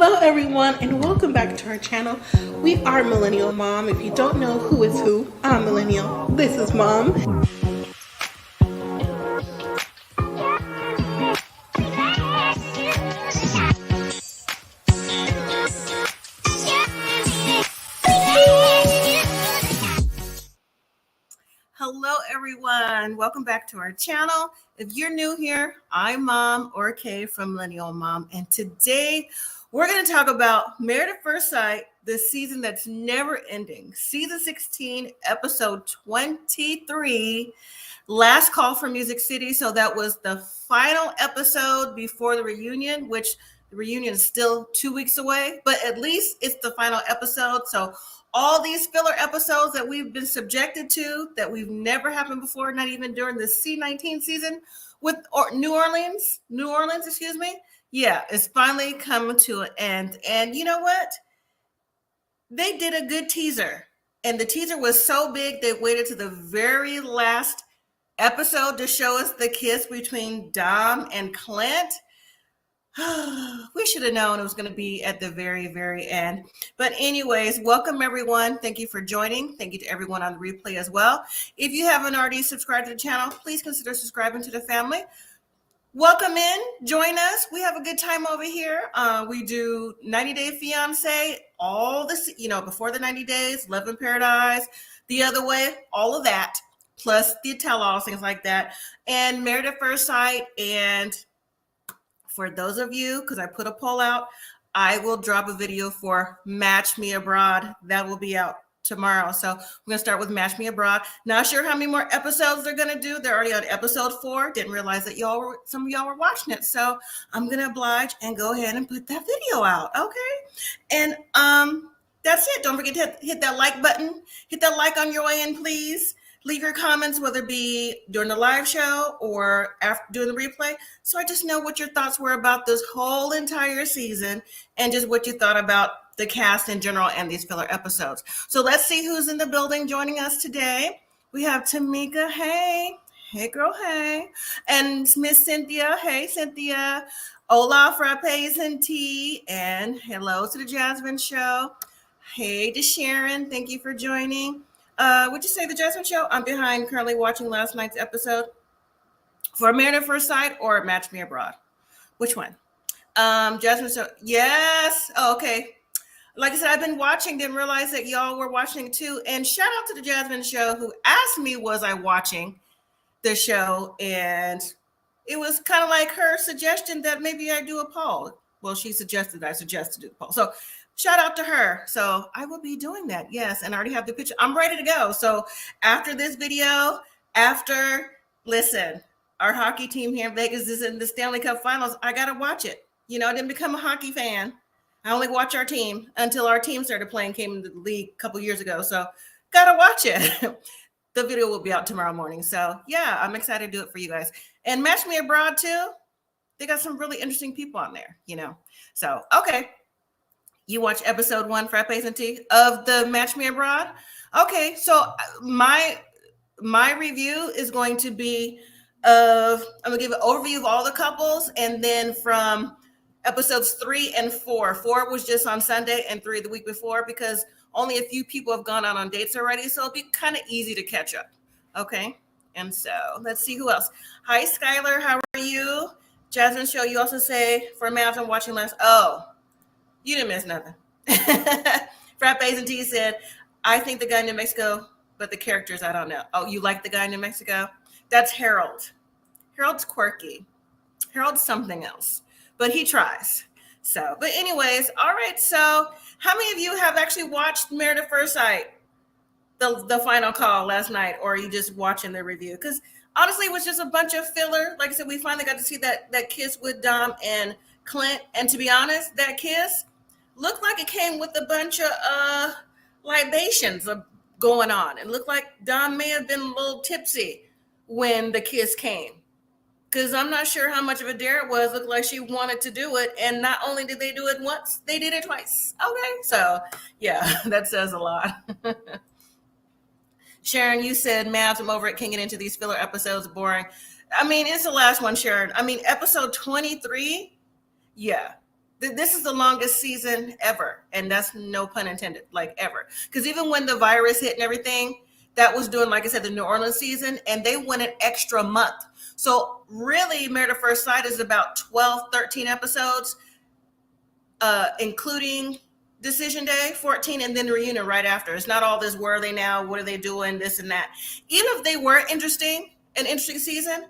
Hello everyone and welcome back to our channel. We are Millennial Mom. If you don't know who is who, I'm Millennial. This is Mom. Hello everyone. Welcome back to our channel. If you're new here, I'm Mom or Kay from Millennial Mom. And today we're going to talk about Married at First Sight, the season that's never ending. Season 16, episode 23, Last Call for Music City. So that was the final episode before the reunion, which the reunion is still 2 weeks away, but at least it's the final episode. So all these filler episodes that we've been subjected to that we've never happened before, not even during the C19 season with New Orleans, yeah, it's finally come to an end. And you know what? They did a good teaser. And the teaser was so big, they waited to the very last episode to show us the kiss between Dom and Clint. We should have known it was going to be at the very, very end. But anyways, welcome everyone. Thank you for joining. Thank you to everyone on the replay as well. If you haven't already subscribed to the channel, please consider subscribing to the family. Welcome in, join us. We have a good time over here. We do 90 Day Fiance, all this, before the 90 days, Love in Paradise, The Other Way, all of that, plus the tell-alls, things like that, and Married at First Sight. And for those of you, because I put a poll out, I will drop a video for Match Me Abroad. That will be out tomorrow. So we're going to start with Match Me Abroad. Not sure how many more episodes they're going to do. They're already on episode 4. Didn't realize that some of y'all were watching it. So I'm going to oblige and go ahead and put that video out. Okay. And that's it. Don't forget to hit that like button. Hit that like on your way in, please. Leave your comments, whether it be during the live show or after doing the replay. So I just know what your thoughts were about this whole entire season and just what you thought about the cast in general and these filler episodes. So let's see who's in the building joining us today. We have Tamika. Hey. Hey, girl. Hey. And Miss Cynthia. Hey, Cynthia. Hola, frappes and tea. And hello to the Jasmine Show. Hey to Sharon. Thank you for joining. Would you say the Jasmine Show? I'm behind currently watching last night's episode for Married at First Sight or Match Me Abroad. Which one? Jasmine Show. Yes. Oh, okay. Like I said, I've been watching, didn't realize that y'all were watching too. And shout out to the Jasmine Show who asked me, was I watching the show? And it was kind of like her suggestion that maybe I do a poll. Well, she suggested I suggested do the poll. So shout out to her. So I will be doing that. Yes. And I already have the picture. I'm ready to go. So after this video, listen, our hockey team here in Vegas is in the Stanley Cup Finals. I got to watch it. I didn't become a hockey fan. I only watch our team until our team started playing, came into the league a couple years ago. So got to watch it. The video will be out tomorrow morning. So yeah, I'm excited to do it for you guys. And Match Me Abroad too. They got some really interesting people on there, So, okay. You watch episode 1, Frappes and Tea, of the Match Me Abroad? Okay, so my review is going to be I'm going to give an overview of all the couples, and then from episodes 3 and 4. 4 was just on Sunday and 3 the week before because only a few people have gone out on dates already, so it'll be kind of easy to catch up, okay? And so let's see who else. Hi, Skylar, how are you? Jasmine Show, you also say, for MAFS, I'm watching last. Oh. You didn't miss nothing. Frappes and Tea said, I think the guy in New Mexico, but the characters, I don't know. Oh, you like the guy in New Mexico? That's Harold. Harold's quirky. Harold's something else, but he tries. So, but anyways, all right. So how many of you have actually watched Married at First Sight, the final call last night, or are you just watching the review? Because honestly, it was just a bunch of filler. Like I said, we finally got to see that kiss with Dom and Clint. And to be honest, that kiss looked like it came with a bunch of libations going on. It looked like Dom may have been a little tipsy when the kiss came. Because I'm not sure how much of a dare it was. It looked like she wanted to do it. And not only did they do it once, they did it twice. Okay. So, yeah, that says a lot. Sharon, you said, Mavs, I'm over it. Can't get into these filler episodes. Boring. I mean, it's the last one, Sharon. I mean, episode 23. Yeah. This is the longest season ever, and that's no pun intended, like ever. Because even when the virus hit and everything, that was doing, like I said, the New Orleans season, and they went an extra month. So really, Married at First Sight is about 12, 13 episodes, including Decision Day, 14, and then the reunion right after. It's not all this, where are they now, what are they doing, this and that. Even if they were interesting, an interesting season,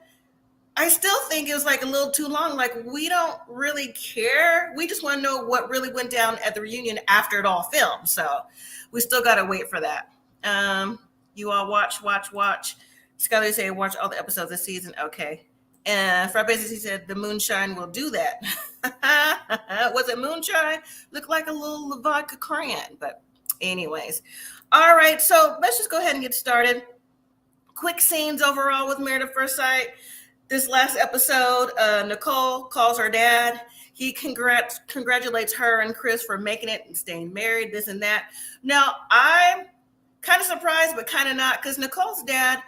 I still think it was like a little too long. Like, we don't really care. We just want to know what really went down at the reunion after it all filmed. So we still got to wait for that. You all watch. Scully say watch all the episodes this season. Okay. And Fred basically said the moonshine will do that. Was it moonshine? Looked like a little vodka crayon. But anyways. All right. So let's just go ahead and get started. Quick scenes overall with Married at First Sight. This last episode, Nicole calls her dad. He congratulates her and Chris for making it and staying married, this and that. Now, I'm kind of surprised, but kind of not, because Nicole's dad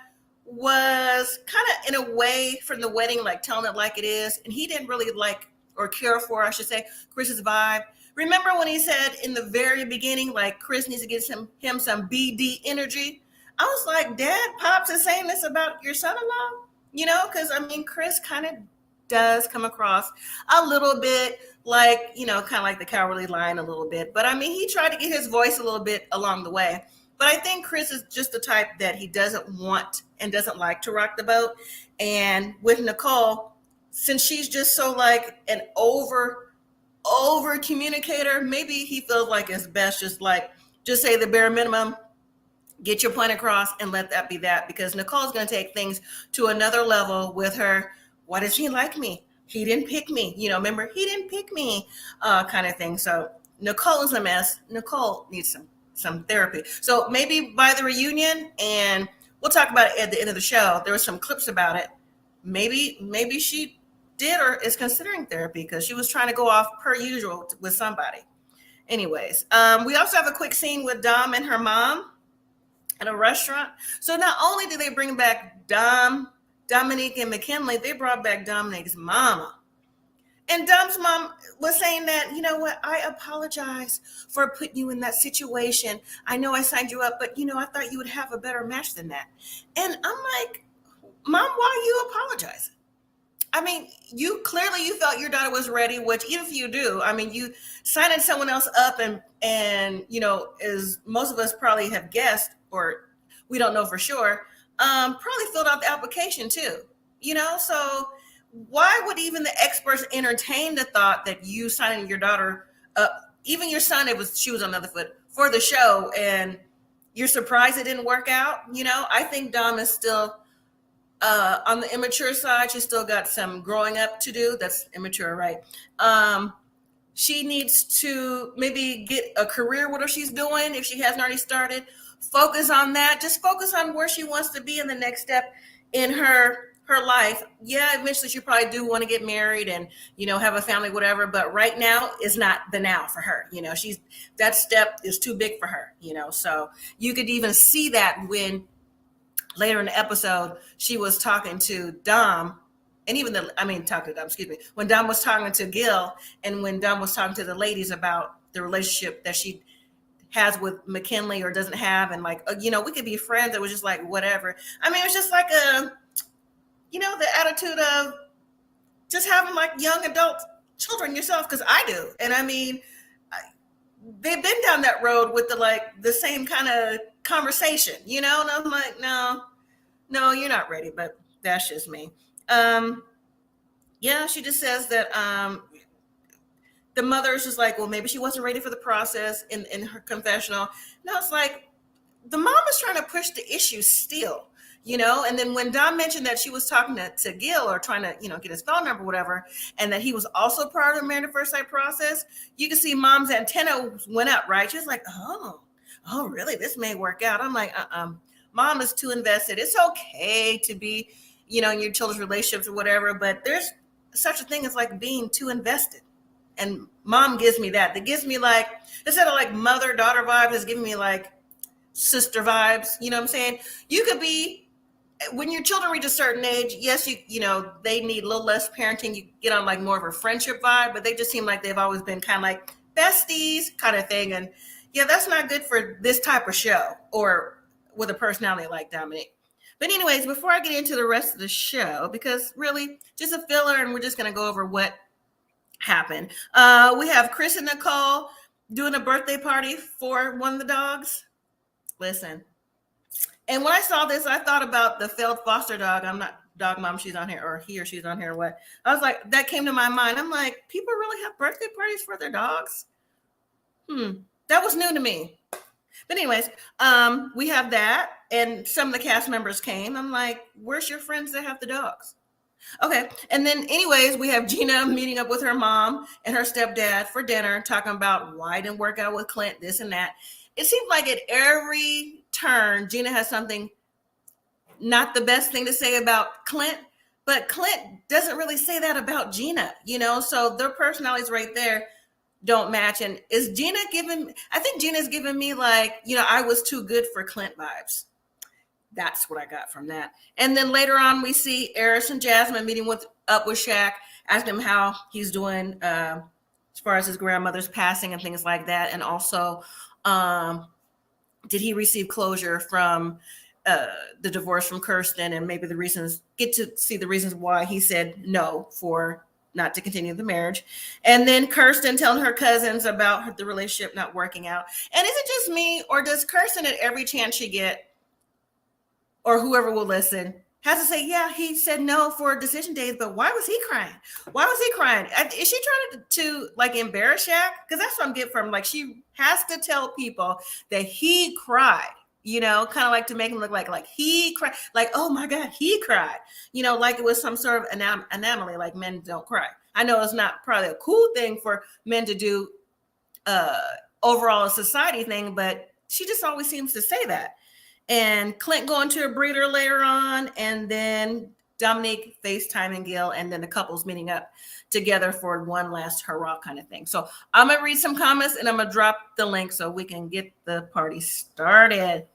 was kind of, in a way, from the wedding, like telling it like it is. And he didn't really like, or care for, I should say, Chris's vibe. Remember when he said in the very beginning, like, Chris needs to get him some BD energy? I was like, Dad, Pops is saying this about your son-in-law? You know, because, I mean, Chris kind of does come across a little bit like, you know, kind of like the Cowardly Lion a little bit. But, I mean, he tried to get his voice a little bit along the way. But I think Chris is just the type that he doesn't want and doesn't like to rock the boat. And with Nicole, since she's just so like an over communicator, maybe he feels like it's best just say the bare minimum, get your point across, and let that be that, because Nicole's going to take things to another level with her. Why does he like me? He didn't pick me. You know, remember, he didn't pick me, kind of thing. So Nicole is a mess. Nicole needs some therapy. So maybe by the reunion, and we'll talk about it at the end of the show, there were some clips about it. Maybe she did or is considering therapy, because she was trying to go off per usual with somebody. Anyways, we also have a quick scene with Dom and her mom at a restaurant. So not only did they bring back Dominique and McKinley, they brought back Dominique's mama. And Dom's mom was saying that, you know what, I apologize for putting you in that situation. I know I signed you up, but, you know, I thought you would have a better match than that. And I'm like, Mom, why are you apologizing? I mean, you felt your daughter was ready, which even if you do, I mean, you signing someone else up and, you know, as most of us probably have guessed, or we don't know for sure, probably filled out the application too, you know? So why would even the experts entertain the thought that you signing your daughter up, even your son, she was on the other foot, for the show, and you're surprised it didn't work out? You know, I think Dom is still on the immature side. She's still got some growing up to do. That's immature, right? She needs to maybe get a career, what she's doing, if she hasn't already started. Focus on that. Just focus on where she wants to be in the next step in her life. Yeah, eventually she probably do want to get married and, you know, have a family, whatever. But right now is not the now for her. You know, that step is too big for her, you know. So you could even see that when later in the episode, she was talking to Dom, and when Dom was talking to Gil, and when Dom was talking to the ladies about the relationship that she has with McKinley or doesn't have, and like, you know, we could be friends. It was just like, whatever. I mean, it was just like you know, the attitude of just having like young adult children yourself, because I do. And I mean, they've been down that road with the same kind of conversation, you know, and I'm like, no, you're not ready, but that's just me. Yeah, she just says that the mother is just like, well, maybe she wasn't ready for the process in her confessional. No, it's like the mom is trying to push the issue still, you know. And then when Dom mentioned that she was talking to Gil, or trying to, you know, get his phone number, whatever, and that he was also part of the Married at First Sight process, you can see Mom's antenna went up, right? She's like, oh, really? This may work out. I'm like, Mom is too invested. It's okay to be, you know, in your children's relationships or whatever, but there's such a thing as like being too invested. And Mom gives me that. That gives me like, instead of like mother-daughter vibes, it's giving me like sister vibes. You know what I'm saying? You could be when your children reach a certain age, yes, you know, they need a little less parenting. You get on like more of a friendship vibe, but they just seem like they've always been kind of like besties kind of thing. And yeah, that's not good for this type of show or with a personality like Dominique. But anyways, before I get into the rest of the show, because really just a filler and we're just going to go over what happened. We have Chris and Nicole doing a birthday party for one of the dogs. Listen. And when I saw this, I thought about the failed foster dog. I'm not dog mom, she's on here, or he or she's on here. What? I was like, that came to my mind. I'm like, people really have birthday parties for their dogs? That was new to me. But anyways, we have that. And some of the cast members came. I'm like, where's your friends that have the dogs? Okay. And then anyways, we have Gina meeting up with her mom and her stepdad for dinner, talking about why it didn't work out with Clint, this and that. It seems like at every turn, Gina has something, not the best thing to say about Clint, but Clint doesn't really say that about Gina, you know, so their personalities right there don't match. And is Gina giving, I think Gina's giving me like, you know, I was too good for Clint vibes. That's what I got from that. And then later on, we see Eris and Jasmine meeting up with Shaq, asking him how he's doing as far as his grandmother's passing and things like that. And also, did he receive closure from the divorce from Kirsten, and maybe the reasons, get to see the reasons why he said no for not to continue the marriage. And then Kirsten telling her cousins about the relationship not working out. And is it just me, or does Kirsten at every chance she get, or whoever will listen, has to say, yeah, he said no for decision days, but why was he crying? Why was he crying? Is she trying to like embarrass Shaq? Because that's what I'm getting from, like, she has to tell people that he cried, you know, kind of like to make him look like he cried, like, oh my God, he cried, you know, like it was some sort of anomaly, like men don't cry. I know it's not probably a cool thing for men to do overall a society thing, but she just always seems to say that. And Clint going to a breeder later on, and then Dominique FaceTiming Gil, and then the couples meeting up together for one last hurrah kind of thing. So I'm going to read some comments, and I'm going to drop the link so we can get the party started.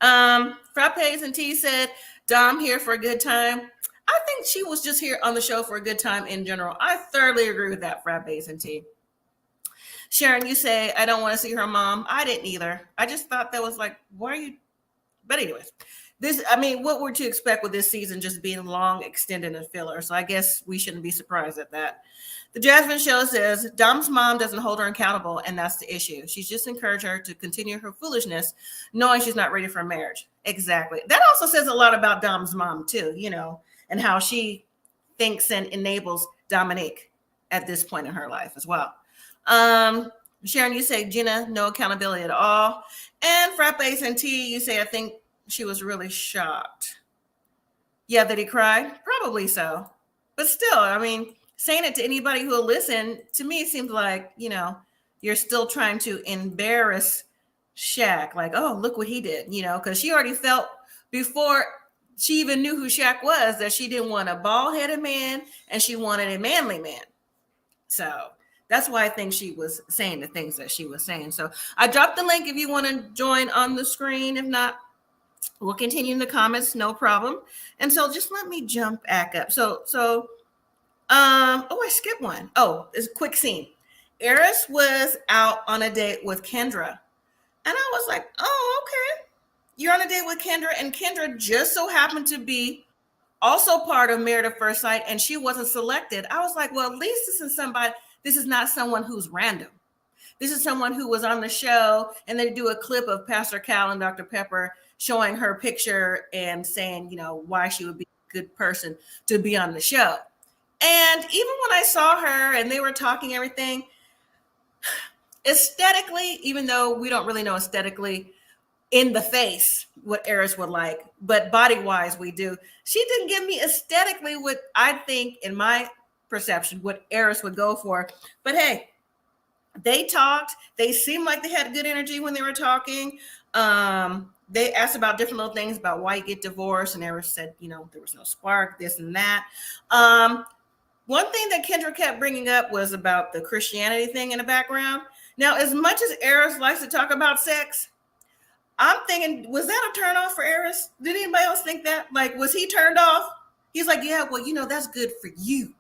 Frappes and T said, Dom here for a good time. I think she was just here on the show for a good time in general. I thoroughly agree with that, Frappes and T. Sharon, you say, I don't want to see her mom. I didn't either. I just thought that was like, why are you? But anyways, what we're to expect with this season just being long, extended, and filler. So I guess we shouldn't be surprised at that. The Jasmine Show says, Dom's mom doesn't hold her accountable, and that's the issue. She's just encouraged her to continue her foolishness, knowing she's not ready for marriage. Exactly. That also says a lot about Dom's mom, too, you know, and how she thinks and enables Dominique at this point in her life as well. Sharon, you say, Gina, no accountability at all. And Frappes and T, you say, I think she was really shocked. Yeah, that he cried? Probably so. But still, I mean, saying it to anybody who will listen, to me, it seems like, you know, you're still trying to embarrass Shaq. Like, oh, look what he did, you know, because she already felt before she even knew who Shaq was that she didn't want a bald-headed man and she wanted a manly man. So that's why I think she was saying the things that she was saying. So I dropped the link if you want to join on the screen. If not, we'll continue in the comments, no problem. And so just let me jump back up. I skipped one. Oh, it's a quick scene. Eris was out on a date with Kendra. And I was like, oh, okay. You're on a date with Kendra, and Kendra just so happened to be also part of Married at First Sight, and she wasn't selected. I was like, well, at least this is not someone who's random. This is someone who was on the show, and they do a clip of Pastor Cal and Dr. Pepper showing her picture and saying, you know, why she would be a good person to be on the show. And even when I saw her and they were talking everything, aesthetically, even though we don't really know aesthetically in the face what Eris would like, but body-wise we do, she didn't give me aesthetically what I think, in my perception, what Eris would go for. But hey, they talked. They seemed like they had good energy when they were talking. They asked about different little things about why you get divorced, and Eris said, you know, there was no spark, this and that. One thing that Kendra kept bringing up was about the Christianity thing in the background. Now, as much as Eris likes to talk about sex, I'm thinking, was that a turn off for Eris? Did anybody else think that? Like, was he turned off? He's like, yeah, well, that's good for you.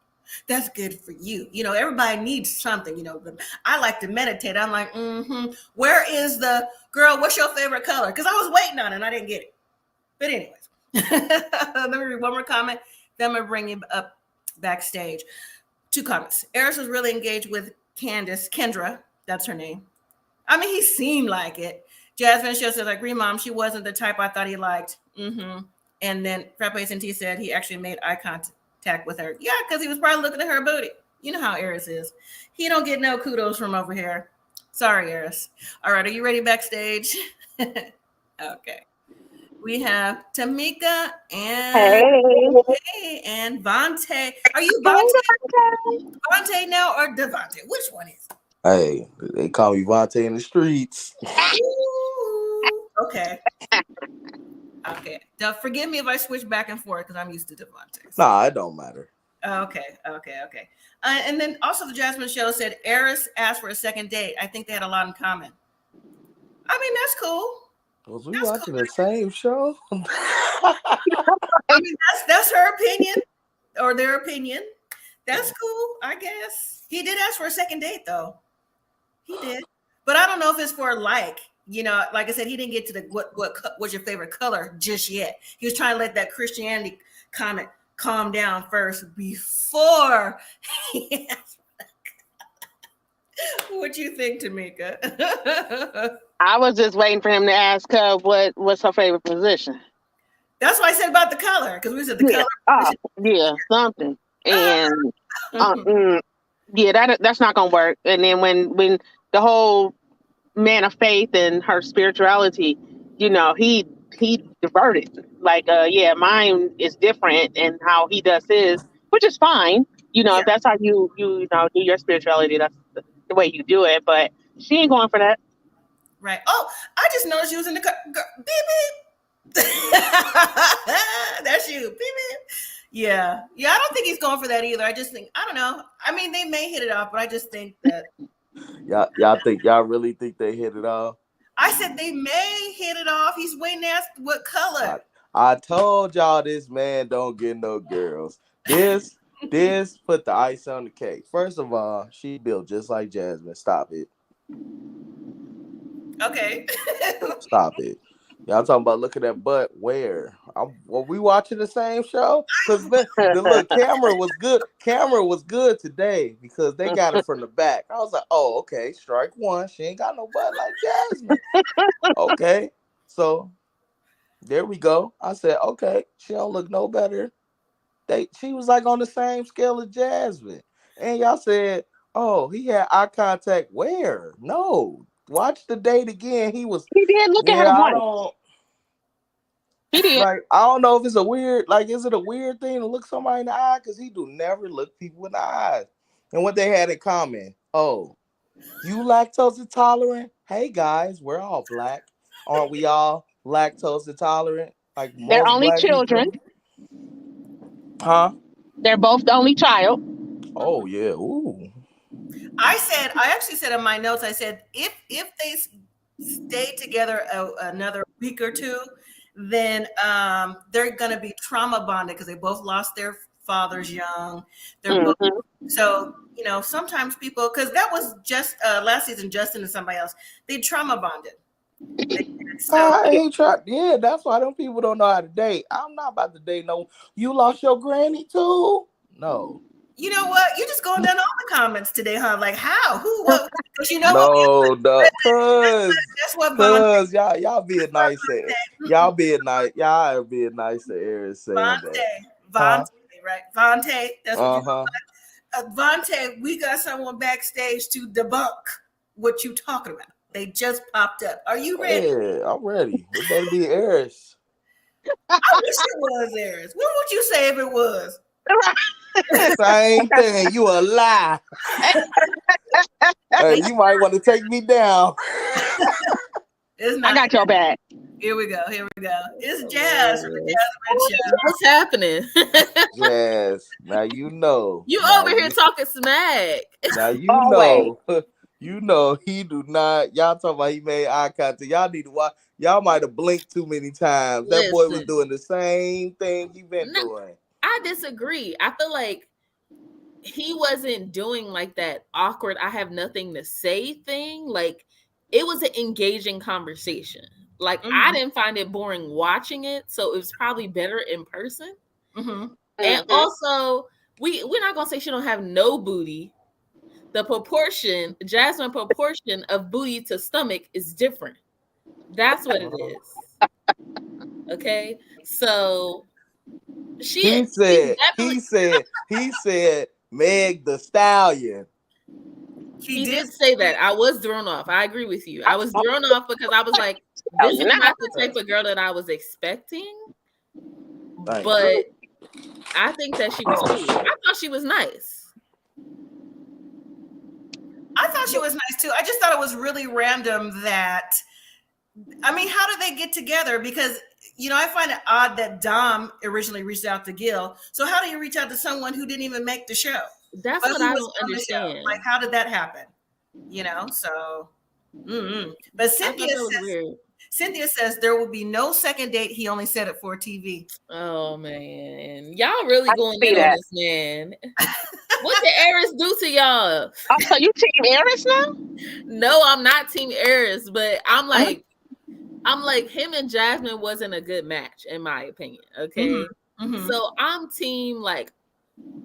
That's good for you. Everybody needs something, but I like to meditate. I'm like, where is the girl? What's your favorite color? Because I was waiting on it and I didn't get it. But anyways, let me read one more comment. Then I'm going to bring you up backstage. 2 comments. Eris was really engaged with Kendra. That's her name. I mean, he seemed like it. Jasmine Show says, I agree, Mom. She wasn't the type I thought he liked. And then Frappes and T said he actually made eye contact with her. Yeah, because he was probably looking at her booty. You know how Eris is. He don't get no kudos from over here. Sorry, Eris. All right, are you ready backstage? Okay. We have Tamika and Vontae. Are you Vontae now or Devontae? Which one is it? Hey, they call me Vontae in the streets. Ooh, okay. Now, forgive me if I switch back and forth because I'm used to Devontae. So. Nah, it don't matter. Okay. And then also the Jasmine Show said Eris asked for a second date. I think they had a lot in common. I mean, that's cool. Was we watching the same show? I mean, that's her opinion or their opinion. That's cool, I guess. He did ask for a second date, though. He did, but I don't know if it's for like I said, he didn't get to the what was your favorite color just yet. He was trying to let that Christianity comment calm down first before he asked. What you think, Tamika? I was just waiting for him to ask her what's her favorite position. That's what I said about the color, because we said the color. Yeah, something. And that's not gonna work. And then when the whole man of faith and her spirituality, he diverted. Like, mine is different, and how he does his, which is fine. If that's how you do your spirituality, that's the way you do it. But she ain't going for that. Right. Oh, I just noticed you was in the car. Beep beep. That's you. Beep beep. Yeah. I don't think he's going for that either. I just think, I don't know. I mean, they may hit it off, but I just think that. Y'all really think they hit it off? I said they may hit it off. He's waiting to ask what color. I told y'all this man don't get no girls. This put the ice on the cake. First of all, she built just like Jasmine. Stop it. Okay. Stop it. Y'all talking about looking at butt where? Were we watching the same show? Because the little camera was good today because they got it from the back. I was like, oh, okay, strike one. She ain't got no butt like Jasmine. Okay. So there we go. I said, okay, she don't look no better. She was like on the same scale as Jasmine. And y'all said, oh, he had eye contact where? No. Watch the date again. He did look at her once. He did. Like, I don't know if it's a weird, is it a weird thing to look somebody in the eye? Because he do never look people in the eyes. And what they had in common, oh, you lactose intolerant? Hey guys, we're all black. Aren't we all lactose intolerant? Like they're only children. People? Huh? They're both the only child. Oh yeah. Ooh. I actually said in my notes, I said, if they stay together another week or two, then they're going to be trauma bonded because they both lost their fathers young. They're both, so, sometimes people, because that was just last season, Justin and somebody else, they trauma bonded. Yeah, that's why them people don't know how to date. I'm not about to date no. You lost your granny too? No. You know what? You're just going down all the comments today, huh? Like how? Who? What? Because Cause y'all being nice. Y'all being nice to Eris saying that. Vontae, right? Vontae. That's what you Vontae, we got someone backstage to debunk what you talking about. They just popped up. Are you ready? Yeah, I'm ready. It better be Eris. I wish it was Eris. What would you say if it was? Same thing. You a lie. Hey, you might want to take me down. I got your back. Here we go. It's Jazz from the Jazz Show. What's happening? Jazz. Now you know. You over here talking smack. Now you know. You know he do not. Y'all talking about he made eye contact. Y'all need to watch. Y'all might have blinked too many times. That boy was doing the same thing he been doing. I disagree. I feel like he wasn't doing like that awkward, I have nothing to say thing. Like, it was an engaging conversation. Like, I didn't find it boring watching it, so it was probably better in person. And also, we're not gonna say she don't have no booty. The Jasmine proportion of booty to stomach is different. That's what it is. Okay, so he said Meg the Stallion. He did say that. I was thrown off. I agree with you. I was thrown off because I was like, this is not the type of girl that I was expecting. But I think that she was cool. I thought she was nice. I thought she was nice too. I just thought it was really random that, I mean, how did they get together? Because, you know, I find it odd that Dom originally reached out to Gil. So how do you reach out to someone who didn't even make the show? That's what I don't understand. Like, how did that happen? You know, so. But Cynthia says there will be no second date. He only said it for TV. Oh, man. Y'all really going in on this, man. What did Eris do to y'all? Oh, so you team Eris now? No, I'm not team Eris, but I'm like him and Jasmine wasn't a good match, in my opinion. Okay. So I'm team like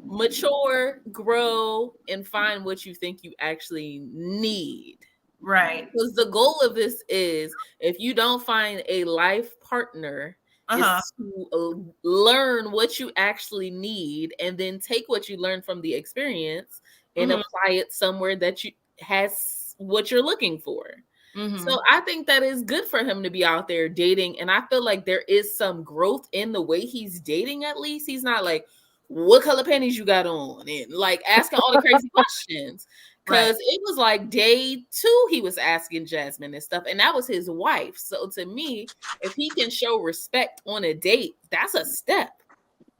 mature, grow, and find what you think you actually need. Right. Because the goal of this is, if you don't find a life partner, is to learn what you actually need and then take what you learn from the experience and apply it somewhere that has what you're looking for. So I think that is good for him to be out there dating. And I feel like there is some growth in the way he's dating. At least he's not like, what color panties you got on? And like asking all the crazy questions. Because it was like day 2 he was asking Jasmine and stuff, and that was his wife. So to me, if he can show respect on a date, that's a step.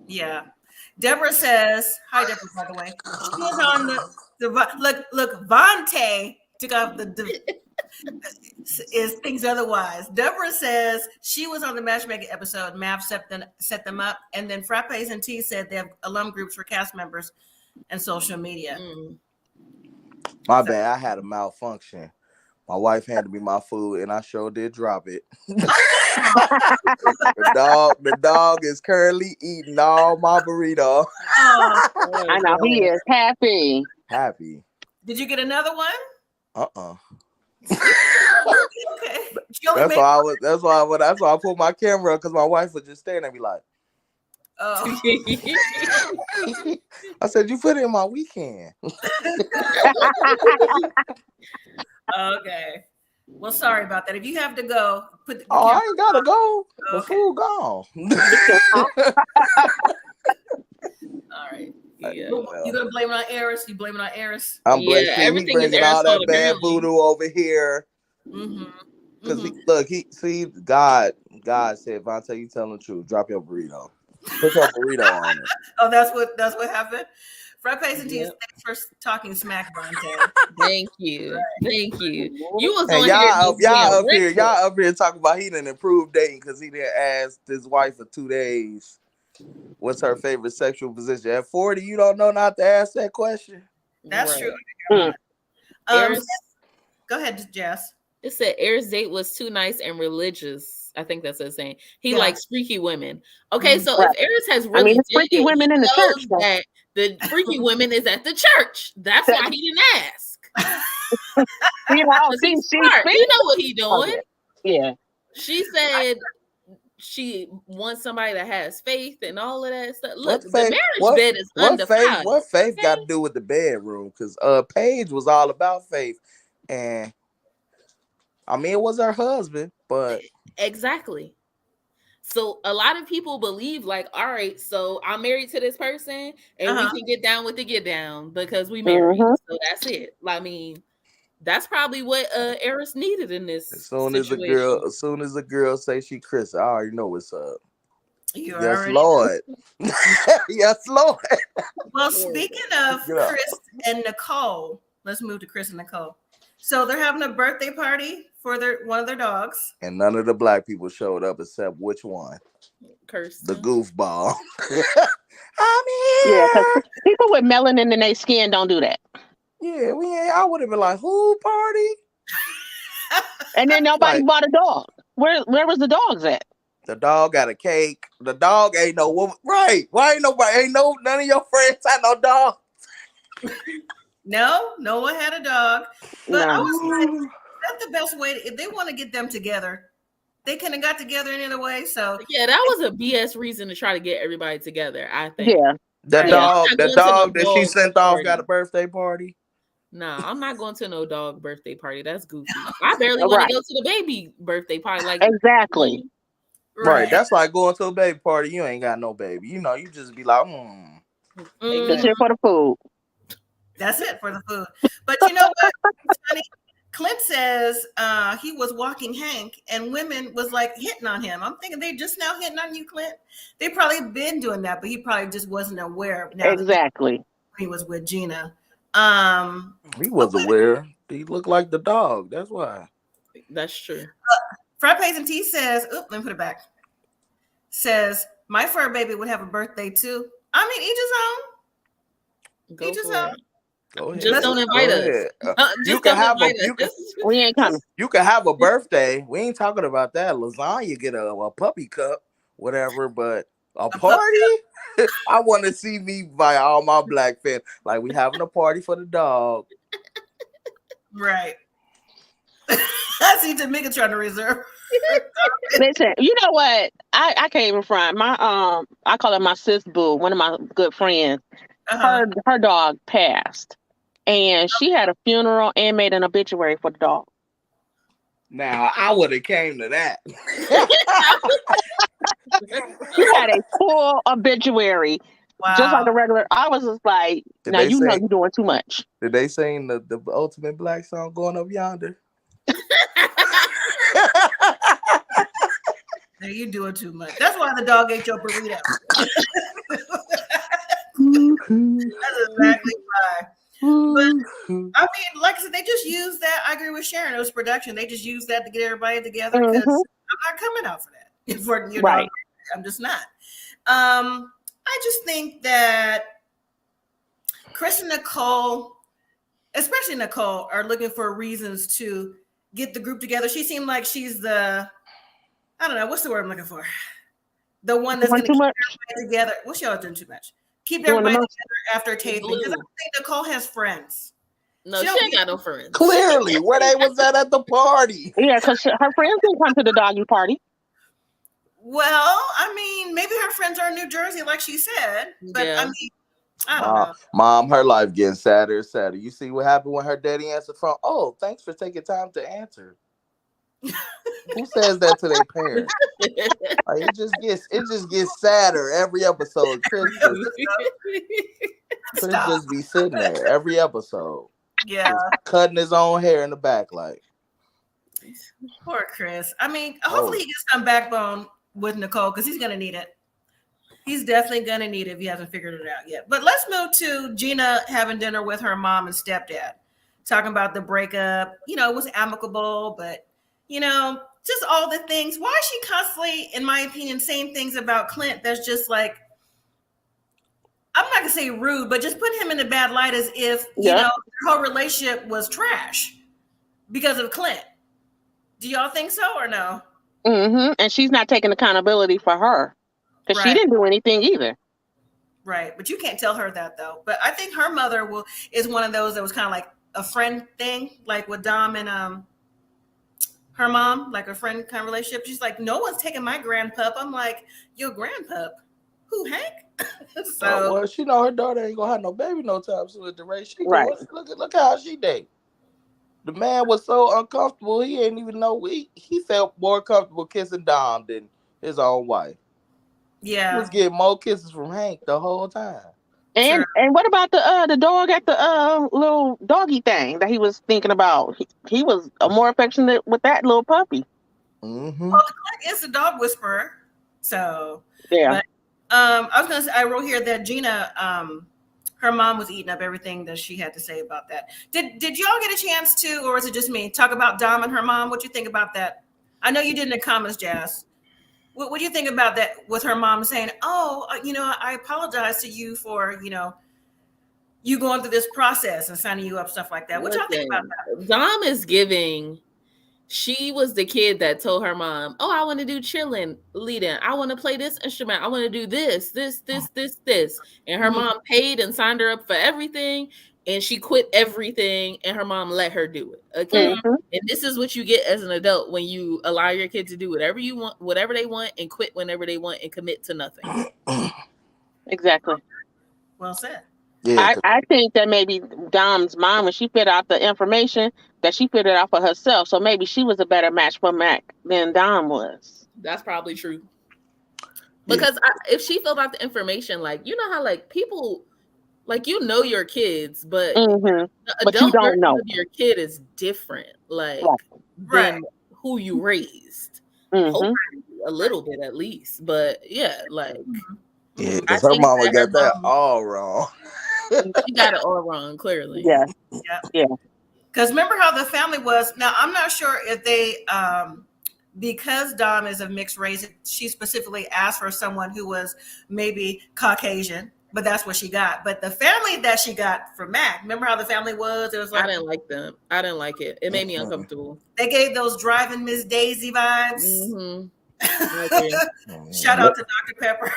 Yeah. Deborah says, hi Deborah, by the way. She was on the look, Vontae took off the is things otherwise. Deborah says she was on the matchmaking episode. MAFS set them up, and then Frappes and T said they have alum groups for cast members and social media. My bad. I had a malfunction. My wife handed me my food, and I sure did drop it. The dog is currently eating all my burrito. I know he is happy. Happy. Did you get another one? Okay. That's why I put my camera, because my wife was just staring at me like. Oh. I said, you put it in my weekend. Okay. Well, sorry about that. If you have to go, put the I ain't gotta go. Okay. The food gone. All right. Yeah. You gonna blame it on Eris? You blame it on Eris? I'm blaming everything. He bringing all that bad voodoo over here. Because God said, Vontae, you telling the truth. Drop your burrito. Put your burrito on it. Oh, that's what happened. Frappes and T's, thanks for talking smack, Vontae. Thank you. Thank you. You was on y'all up here talking about he didn't improve dating because he didn't ask his wife for 2 days what's her favorite sexual position. At 40, you don't know not to ask that question. That's true. Go ahead, Jess. It said Eris' date was too nice and religious. I think that's what it's saying. He likes freaky women. Okay, so if Eris has really freaky women in the church, that the freaky women is at the church. That's why he didn't ask. You know what he doing. Yeah. She said she wants somebody that has faith and all of that stuff. Look, the marriage bed is undefiled. What faith got to do with the bedroom? Because Paige was all about faith. And I mean, it was her husband, but exactly. So a lot of people believe like, all right, so I'm married to this person and we can get down with the get down because we married. So that's it. I mean, that's probably what Eris needed in this situation. As soon as a girl say she Chris, I already know what's up. Yes, Lord. Yes, Lord. Well, speaking of Chris and Nicole, let's move to Chris and Nicole. So they're having a birthday party for one of their dogs. And none of the black people showed up except which one? Kirsten. The goofball. I'm here. Yeah, because people with melanin in their skin don't do that. Yeah, I would have been like, who party? And then nobody bought a dog. Where was the dogs at? The dog got a cake. The dog ain't no woman. Right. Why ain't none of your friends had no dog? No one had a dog. But No. I was like, that's the best way. If they want to get them together, they couldn't have got together any other way. So yeah, that was a BS reason to try to get everybody together, I think. Yeah. The dog that she sent off got a birthday party. No, I'm not going to no dog birthday party. That's goofy. I barely want to go to the baby birthday party. Like exactly. Right. That's like going to a baby party. You ain't got no baby. You know, you just be like, Just here for the food. That's it for the food. But you know what? It's funny. Clint says he was walking Hank and women was like hitting on him. I'm thinking they just now hitting on you, Clint. They probably been doing that, but he probably just wasn't aware. Now exactly. He was with Gina. He was aware. He looked like the dog. That's why. That's true. Frappes and Tea says, let me put it back. Says, my fur baby would have a birthday too. I mean, each his own. Go ahead. Just don't invite us. You can have we ain't coming. You can have a birthday. We ain't talking about that. Lasagna get a puppy cup, whatever, but a party? I want to see me by all my black fans. Like, we having a party for the dog. Right. I see Tamika trying to reserve. Listen, you know what? I can't even front. My I call her my sis boo, one of my good friends. Her dog passed. And she had a funeral and made an obituary for the dog. Now, I would have came to that. She had a full obituary. Wow. Just like a regular. I was just like, now you know you're doing too much. Did they sing the ultimate black song, Going Up Yonder? Now you doing too much. That's why the dog ate your burrito. That's exactly why. But I mean, like I said, they just used that. I agree with Sharon. It was production. They just used that to get everybody together because I'm not coming out for that. For your dog, I'm just not. I just think that Chris and Nicole, especially Nicole, are looking for reasons to get the group together. She seemed like she's I don't know, what's the word I'm looking for? The one that's going to keep everybody together. What's y'all doing too much? Keep everybody together after taping. Because I don't think Nicole has friends. No, she ain't got no friends. Clearly, where they was at the party. Yeah, because her friends didn't come to the doggy party. Well, I mean, maybe her friends are in New Jersey, like she said. But I mean, I don't know. Mom, her life getting sadder and sadder. You see what happened when her daddy answered phone? Oh, thanks for taking time to answer. Who says that to their parents? Like, it just gets sadder every episode. Chris just be sitting there every episode. Yeah, cutting his own hair in the back, like. Poor Chris. I mean, hopefully he gets some backbone with Nicole because he's gonna need it. He's definitely gonna need it if he hasn't figured it out yet. But let's move to Gina having dinner with her mom and stepdad, talking about the breakup. You know, it was amicable, but you know, just all the things. Why is she constantly, in my opinion, saying things about Clint that's just like, I'm not gonna say rude, but just put him in a bad light as if you know their whole relationship was trash because of Clint. Do y'all think so or no? Mm-hmm. And she's not taking accountability for her because she didn't do anything either. Right, but you can't tell her that though. But I think her mother is one of those that was kind of like a friend thing, like with Dom and her mom, like a friend kind of relationship. She's like, no one's taking my grandpup. I'm like, your grandpup? Who, Hank? So well, she know her daughter ain't gonna have no baby no time soon at the rate she goes. Look how she date. The man was so uncomfortable, he ain't even know. He felt more comfortable kissing Dom than his own wife. Yeah. He was getting more kisses from Hank the whole time. And what about the dog at the little doggy thing that he was thinking about? He was more affectionate with that little puppy. Mm-hmm. Well, Clint is a dog whisperer. So yeah. But, I was gonna say, I wrote here that Gina, her mom was eating up everything that she had to say about that. Did y'all get a chance to, or was it just me, talk about Dom and her mom? What do you think about that? I know you did in the comments, Jazz. What do you think about that with her mom saying, oh, I apologize to you for, you going through this process and signing you up, stuff like that. What y'all think about that? Dom is giving. She was the kid that told her mom, oh, I want to do chilling, leading. I want to play this instrument. I want to do this. And her mom paid and signed her up for everything. And she quit everything and her mom let her do it. Okay. And this is what you get as an adult when you allow your kid to do whatever you want, whatever they want, and quit whenever they want and commit to nothing. Exactly. Well said. Yeah, I think that maybe Dom's mom, when she filled out the information, that she filled it out for herself. So maybe she was a better match for Mac than Dom was. That's probably true. Because if she filled out the information, like, you know how like people, like, your kids, but the adult version of your kid is different, like than who you raised. Hopefully a little bit at least, but yeah, like because her mama got that all wrong. She got it all wrong, clearly. Yeah. Because remember how the family was. Now I'm not sure if they, because Dom is of mixed race, she specifically asked for someone who was maybe Caucasian, but that's what she got. But the family that she got for Mac, remember how the family was? It was like, I didn't like them. I didn't like it. It made me uncomfortable. They gave those driving Miss Daisy vibes. Shout out to Dr. Pepper.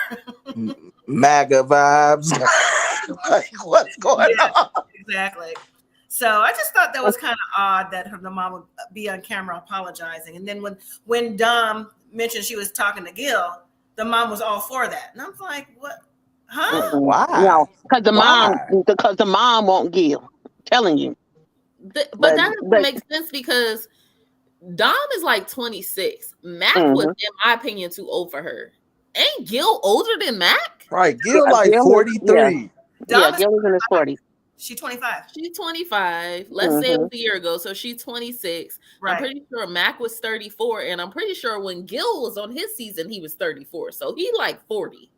MAGA vibes. Like, what's going on? Exactly. So I just thought that was kind of odd that the mom would be on camera apologizing. And then when Dom mentioned she was talking to Gil, the mom was all for that. And I'm like, what? Huh? Why? No, because the mom won't Gil. I'm telling you. But that doesn't make sense because Dom is like 26. Mac was, in my opinion, too old for her. Ain't Gil older than Mac? Right, Gil like 43. Yeah, Gil was in his 40s. She's 25. She's 25. Let's say it was a year ago. So she's 26. Right. I'm pretty sure Mac was 34. And I'm pretty sure when Gil was on his season, he was 34. So he like 40.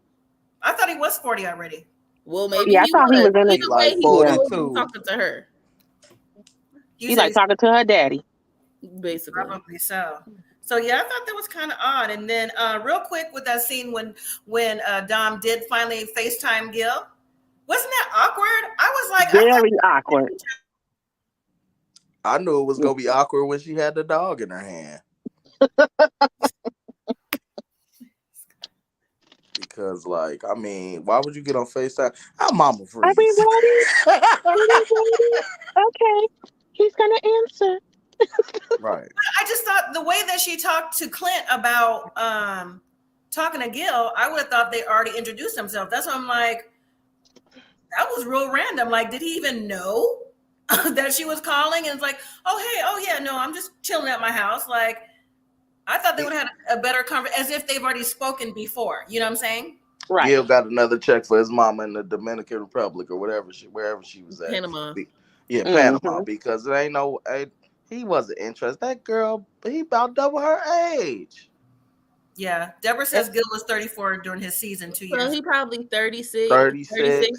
I thought he was 40 already. Well, maybe I thought he was in either way, like 42. He was talking to her. He's like talking to her daddy. Basically. Probably so. So yeah, I thought that was kind of odd. And then real quick with that scene when Dom did finally FaceTime Gil, wasn't that awkward? I was like, very awkward. I knew it was gonna be awkward when she had the dog in her hand. Because, like, I mean, why would you get on FaceTime? I'm mama freeze. Are we ready? Okay, he's gonna answer. Right. I just thought the way that she talked to Clint about talking to Gil, I would have thought they already introduced themselves. That's why I'm like, that was real random. Like, did he even know that she was calling? And it's like, oh, hey, oh, yeah, no, I'm just chilling at my house. Like, I thought they would have had a better conversation, as if they've already spoken before. You know what I'm saying? Right. Gil got another check for his mama in the Dominican Republic or wherever she was at. Panama. Yeah, Panama, because there ain't no... he wasn't interested. That girl, he about double her age. Yeah. Deborah says Gil was 34 during his season 2 years. Well, he probably 36, 36,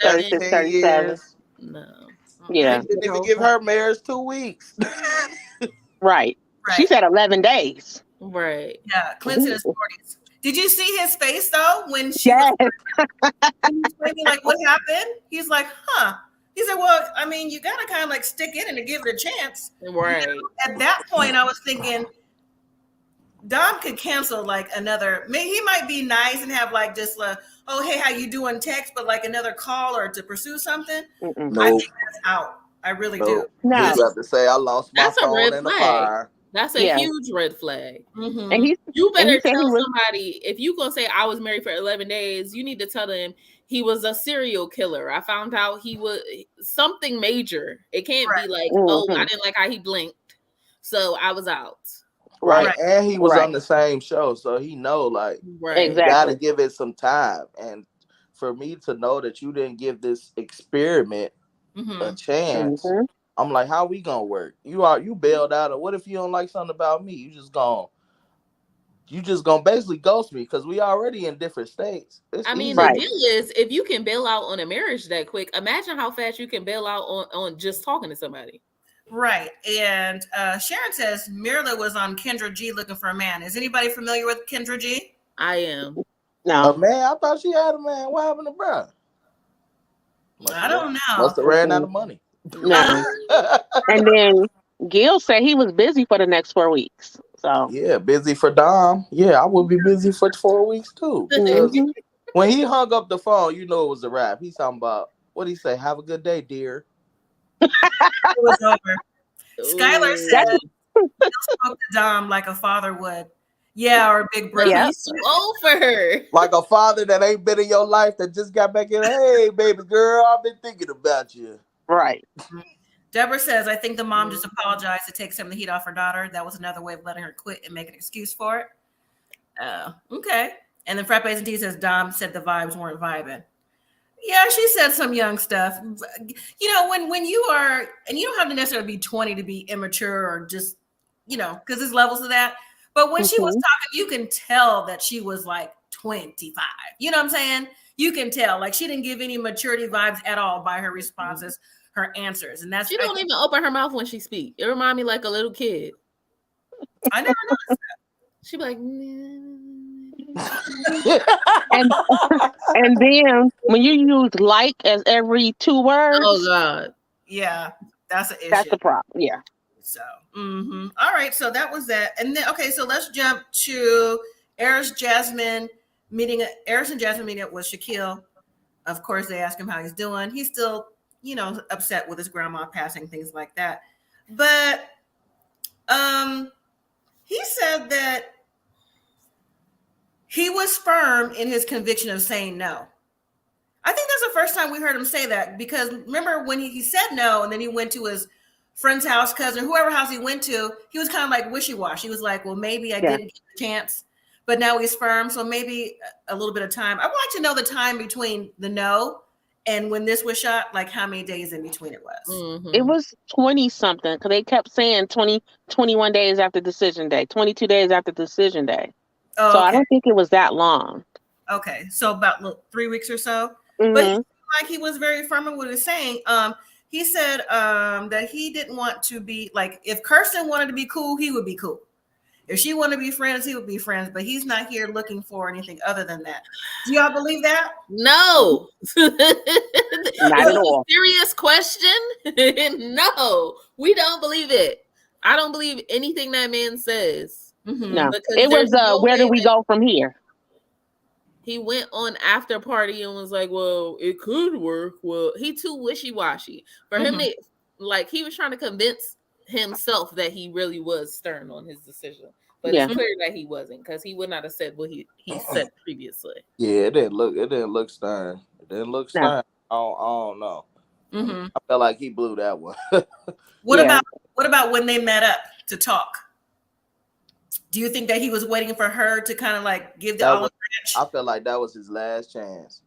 37 years. No. Yeah. They didn't even give her marriage 2 weeks. Right. She said 11 days. Right. Yeah. Clint's in his 40s. Did you see his face, though, when she was explaining, like, what happened? He's like, huh. He said, well, I mean, you got to kind of like stick in and give it a chance. Right. You know, at that point, I was thinking Dom could cancel like another, maybe he might be nice and have like just oh, hey, how you doing text, but like another call or to pursue something. No. I think that's out. I really do. No. You have to say, I lost my phone in the fire. That's a huge red flag. Mm-hmm. And you better tell somebody, if you're going to say I was married for 11 days, you need to tell them he was a serial killer. I found out he was something major. It can't be like, oh, I didn't like how he blinked, so I was out. Right. And he was on the same show, so he know, like, you got to give it some time. And for me to know that you didn't give this experiment a chance, I'm like, how we gonna work? You bailed out, or what if you don't like something about me? You just gonna you just gonna basically ghost me because we already in different states. It's I mean, easy. the deal is, if you can bail out on a marriage that quick, imagine how fast you can bail out on just talking to somebody. Right. And Sharon says Mirla was on Kendra G looking for a man. Is anybody familiar with Kendra G? I am. No. A man? I thought she had a man. What happened to bruh? I don't know. Must have ran out of money. No. And then Gil said he was busy for the next 4 weeks. So yeah, busy for Dom. Yeah, I would be busy for 4 weeks too. Mhm. When he hung up the phone, you know it was a wrap. He's talking about, what did he say? Have a good day, dear. It was over. Skylar Ooh. said Gil spoke to Dom like a father would. Yeah, or a big brother. Yeah. He's too old for her. Like a father that ain't been in your life that just got back in. Hey, baby girl, I've been thinking about you. Right. Deborah says, I think the mom just apologized to take some of the heat off her daughter. That was another way of letting her quit and make an excuse for it. Okay. And then Frappes and T says, Dom said the vibes weren't vibing. Yeah, she said some young stuff. You know, when you are, and you don't have to necessarily be 20 to be immature or just, you know, because there's levels of that. But when she was talking, you can tell that she was like 25. You know what I'm saying? You can tell. Like, she didn't give any maturity vibes at all by her responses, her answers. And that's, She don't even open her mouth when she speaks. It reminds me like a little kid. I never noticed that. She be like, and then when you use like as every 2 words, oh God. Yeah, that's an issue. that's the problem. Yeah. So, all right. So that was that. And then, okay, so let's jump to Eris and Jasmine meeting up with Shaquille. Of course, they ask him how he's doing. He's still, you know, upset with his grandma passing, things like that. But he said that he was firm in his conviction of saying no. I think that's the first time we heard him say that, because remember when he said no and then he went to his friend's house, cousin, whoever house he went to, he was kind of like wishy-washy. He was like, well, maybe I didn't get the chance, but now he's firm. So maybe a little bit of time. I would like to know the time between the no and when this was shot, like how many days in between it was. Mm-hmm. It was 20 something because they kept saying 20, 21 days after decision day, 22 days after decision day. Oh, so okay. I don't think it was that long. Okay. So about 3 weeks or so. Mm-hmm. But like he was very firm in what he was saying. He said that he didn't want to be like, if Kirsten wanted to be cool, he would be cool. If she wanted to be friends, he would be friends. But he's not here looking for anything other than that. Do y'all believe that? No. Not at all. Serious question? No, we don't believe it. I don't believe anything that man says. Mm-hmm. No, it was where do we go from here? He went on after party and was like, well, it could work. Well, he too wishy-washy. For him to, like, he was trying to convince himself that he really was stern on his decision. But it's clear that he wasn't, because he would not have said what he said previously. Yeah, it didn't look stern. It didn't look stern. I don't know. I felt like he blew that one. What about when they met up to talk? Do you think that he was waiting for her to kind of like give the olive branch? I felt like that was his last chance.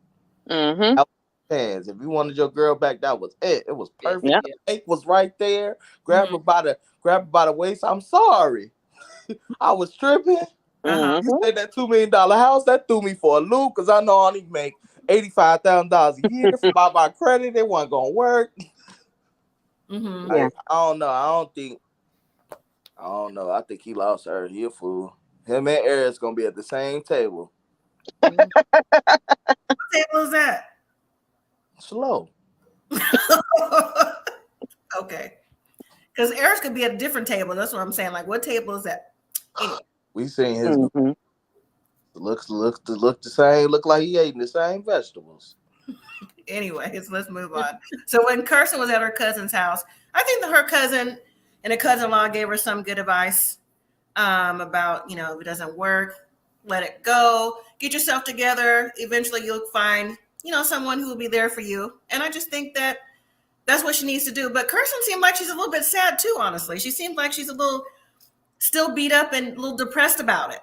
Mm-hmm. That was his chance. If you wanted your girl back, that was it. It was perfect. Yep. The cake was right there. Grab her by the waist. I'm sorry. I was tripping. You said that $2 million house, that threw me for a loop, because I know I only make $85,000 a year for my credit. It wasn't gonna work. I don't know. I don't know. I think he lost her. He a fool. Him and Eric's gonna be at the same table. What table is that? Slow. Okay. Because Eric's could be at a different table. That's what I'm saying. Like, what table is that? Anyway. We seen his looks the same. Look like he ate the same vegetables. Anyways, let's move on. So when Kirsten was at her cousin's house, I think that her cousin and a cousin-in-law gave her some good advice about, you know, if it doesn't work, let it go. Get yourself together. Eventually you'll find, you know, someone who will be there for you. And I just think that that's what she needs to do. But Kirsten seemed like she's a little bit sad too, honestly. She seemed like she's a little still beat up and a little depressed about it.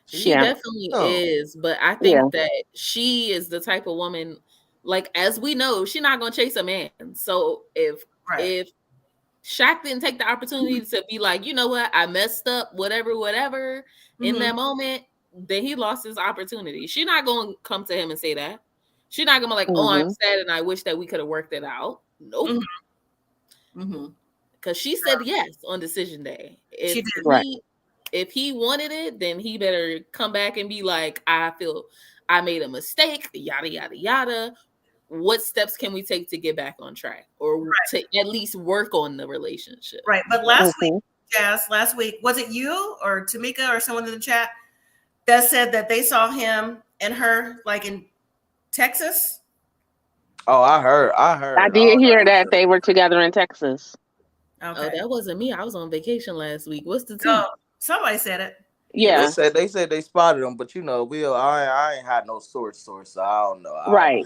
She definitely is. But I think that she is the type of woman, like, as we know, she's not going to chase a man. So if Shaq didn't take the opportunity to be like, you know what, I messed up, whatever. In that moment, then he lost his opportunity. She's not going to come to him and say that. She's not going to be like, oh, I'm sad and I wish that we could have worked it out. Nope. Because she said yes on decision day. If he wanted it, then he better come back and be like, I feel I made a mistake, yada, yada, yada. What steps can we take to get back on track or to at least work on the relationship? Right. But last week, was it you or Tamika or someone in the chat that said that they saw him and her like in Texas? Oh, I heard. I did hear that they were together in Texas. Okay. Oh, that wasn't me. I was on vacation last week. What's the tea? Oh, somebody said it. Yeah. They said they spotted him, but you know, I ain't had no source, so I don't know. Right.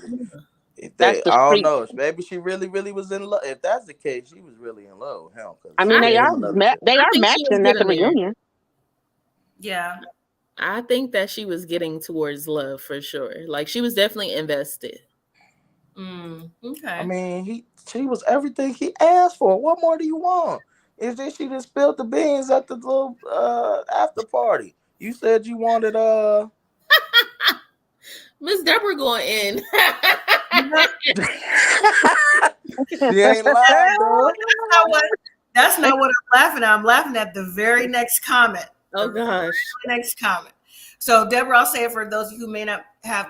I don't know. Maybe she really was in love. If that's the case, she was really in love with him. I mean, they are matching at the reunion. Yeah. I think that she was getting towards love for sure. Like she was definitely invested. Okay. I mean, she was everything he asked for. What more do you want? Is this she just spilled the beans at the little after party? You said you wanted Miss Deborah going in. She ain't lying, bro. That's not what I'm laughing at. I'm laughing at the very next comment. Oh gosh. Next comment. So Deborah, I'll say it for those who may not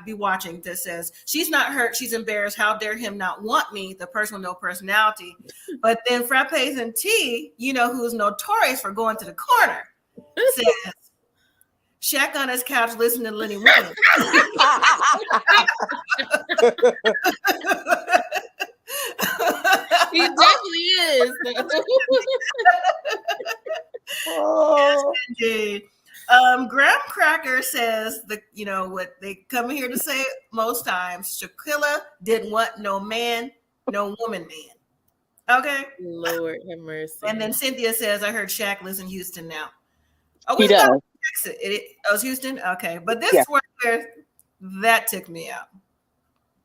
be watching. That says she's not hurt, she's embarrassed. How dare him not want me? The person with no personality. But then Frappes and T, you know, who's notorious for going to the corner, says Shaq on his couch listening to Lenny Williams. He definitely is. Oh. Yes, indeed. Graham Cracker says what they come here to say most times. Shaquilla didn't want no man, no woman man. Okay. Lord have mercy. And then Cynthia says, I heard Shaq lives in Houston now. Oh, he does. It's Houston? Okay. But this is where that took me out.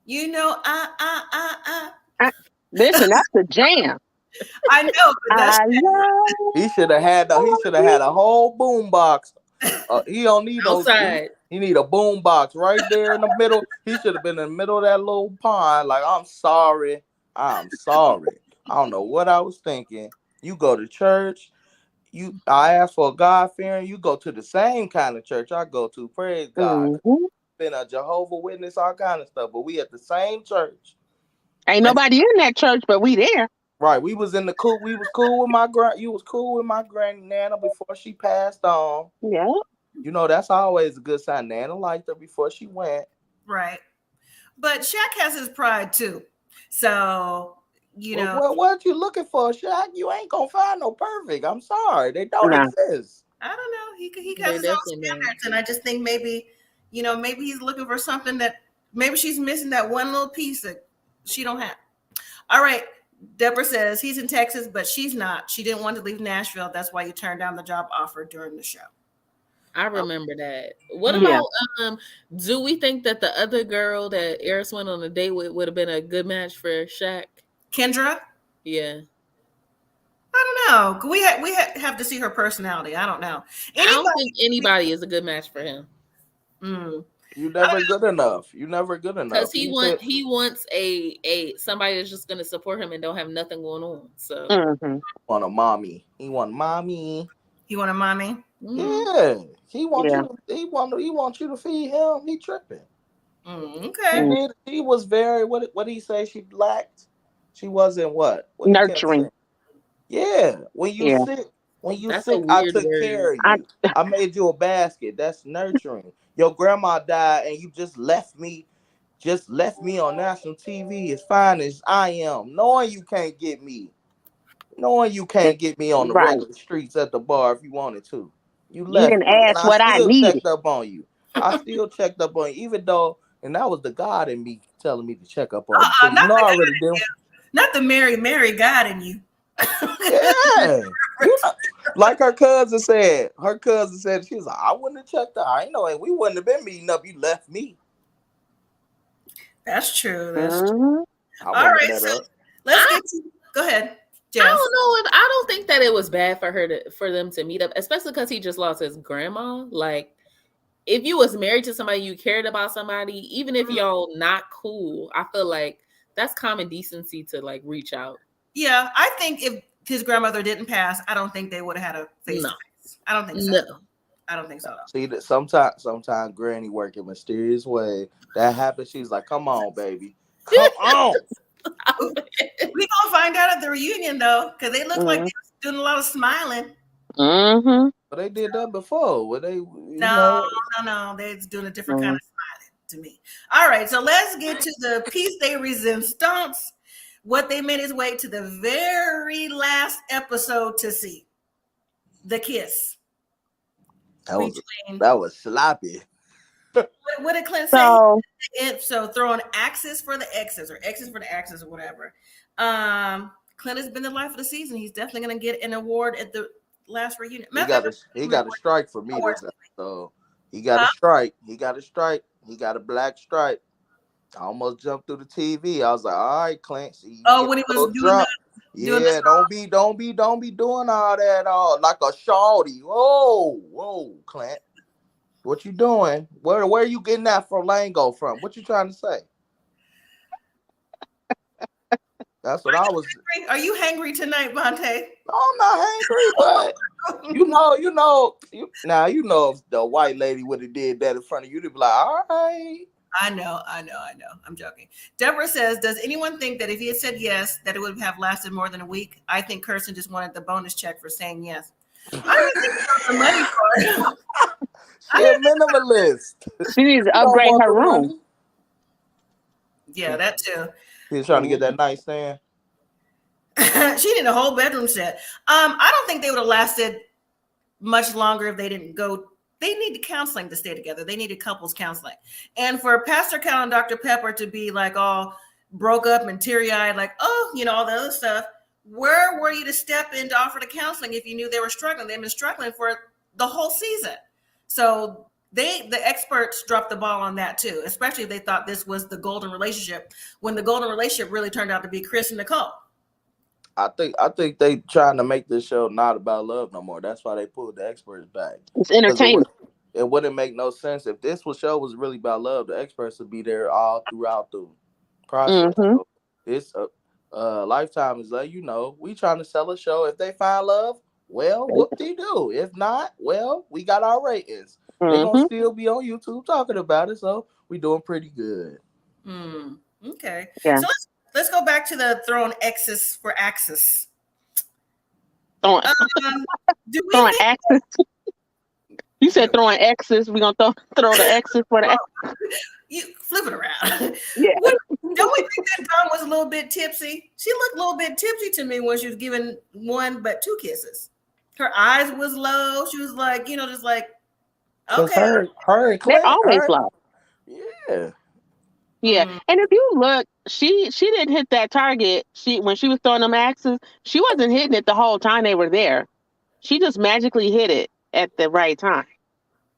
You know, Listen, that's the jam. I know, but that's he should have had a whole boom box. He don't need those. He need a boom box right there in the middle. He should have been in the middle of that little pond. Like, I'm sorry. I don't know what I was thinking. You go to church. I asked for a God-fearing. You go to the same kind of church I go to. Praise God. Been a Jehovah Witness, all kind of stuff. But we at the same church. Ain't nobody in that church, but we there. Right. We was cool with my you was cool with my granny Nana before she passed on. Yeah. You know, that's always a good sign. Nana liked her before she went. Right. But Shaq has his pride too. So, you know. What you looking for, Shaq? You ain't gonna find no perfect. I'm sorry. They don't exist. I don't know. He has his own standards. And I just think maybe he's looking for something that maybe she's missing that one little piece that she don't have. All right. Deborah says he's in Texas, but she's not. She didn't want to leave Nashville. That's why you turned down the job offer during the show. I remember that. What about do we think that the other girl that Eris went on a date with would have been a good match for Shaq? Kendra? Yeah. I don't know. We have to see her personality. I don't know. I don't think anybody is a good match for him. You never good enough. Because he wants a somebody that's just gonna support him and don't have nothing going on. So want a mommy. He want mommy. He want a mommy. Yeah. He wants you. He wants you to feed him. He tripping. Okay. He was very what did he say? She lacked. She wasn't what nurturing. Yeah. When you sick, I took care of you. I made you a basket. That's nurturing. Your grandma died and you just left me on national TV as fine as I am, knowing you can't get me on the regular streets at the bar if you wanted to. You didn't ask what I needed. Checked up on you. I still checked up on you, even though, and that was the God in me telling me to check up on you. You know I already did. Not the Mary God in you. Yeah. Like her cousin said, she was like, I wouldn't have checked out. I know we wouldn't have been meeting up. You left me. That's true. All right. So let's get to go ahead. Jess? I don't know. I don't think that it was bad for them to meet up, especially because he just lost his grandma. Like, if you was married to somebody, you cared about somebody, even if y'all not cool, I feel like that's common decency to like reach out. Yeah, I think if his grandmother didn't pass, I don't think they would have had a face to face. I don't think so. No. I don't think so. See that sometimes Granny work in mysterious way. That happens. She's like, "Come on, baby, come on." We gonna find out at the reunion though, because they look like they're doing a lot of smiling. But they did that before. Were they? No, they're doing a different kind of smiling to me. All right, so let's get to the piece de resistance. What they made its way to the very last episode to see. The kiss. That was sloppy. What did Clint say? So throwing axes for the X's or X's for the axes or whatever. Clint has been the life of the season. He's definitely going to get an award at the last reunion. He got a strike for me this episode. He got a strike. He got a strike. He got a black stripe. I almost jumped through the TV. I was like, all right, Clint. When he was doing don't be doing all that like a shawty. Whoa, Clint. What you doing? Where are you getting that from lingo from? What you trying to say? That's what I was. Are you hangry tonight, Vontae? No, I'm not hangry, but you know, if the white lady would have did that in front of you, they'd be like, all right. I know. I'm joking. Deborah says, does anyone think that if he had said yes, that it would have lasted more than a week? I think Kirsten just wanted the bonus check for saying yes. I don't think that's the money for it. She's a minimalist. She needs to upgrade her room. Yeah, that too. He's trying to get that nightstand. She did a whole bedroom set. I don't think they would have lasted much longer if they didn't go. They needed counseling to stay together. They needed couples counseling. And for Pastor Cal and Dr. Pepper to be like all broke up and teary-eyed, like, all the other stuff, where were you to step in to offer the counseling if you knew they were struggling? They've been struggling for the whole season. So the experts dropped the ball on that too, especially if they thought this was the golden relationship, when the golden relationship really turned out to be Chris and Nicole. I think they trying to make this show not about love no more. That's why they pulled the experts back. It's entertainment. It wouldn't make no sense if this show was really about love. The experts would be there all throughout the process. So it's Lifetime is like, we trying to sell a show. If they find love, well, whoop-de-doo. If not, well, we got our ratings. They're gonna still be on YouTube talking about it, so we doing pretty good. Okay. Yeah. So let's go back to the throwing X's for axis. Throwing axes. You said throwing X's. We're gonna throw the X's for the X's. You flip it around. Yeah. Don't we think that Dawn was a little bit tipsy? She looked a little bit tipsy to me when she was giving one but two kisses. Her eyes was low. She was like, just like, okay. Her and Clint, they're always low. Yeah. Yeah. And if you look, she didn't hit that target. When she was throwing them axes, she wasn't hitting it the whole time they were there. She just magically hit it at the right time.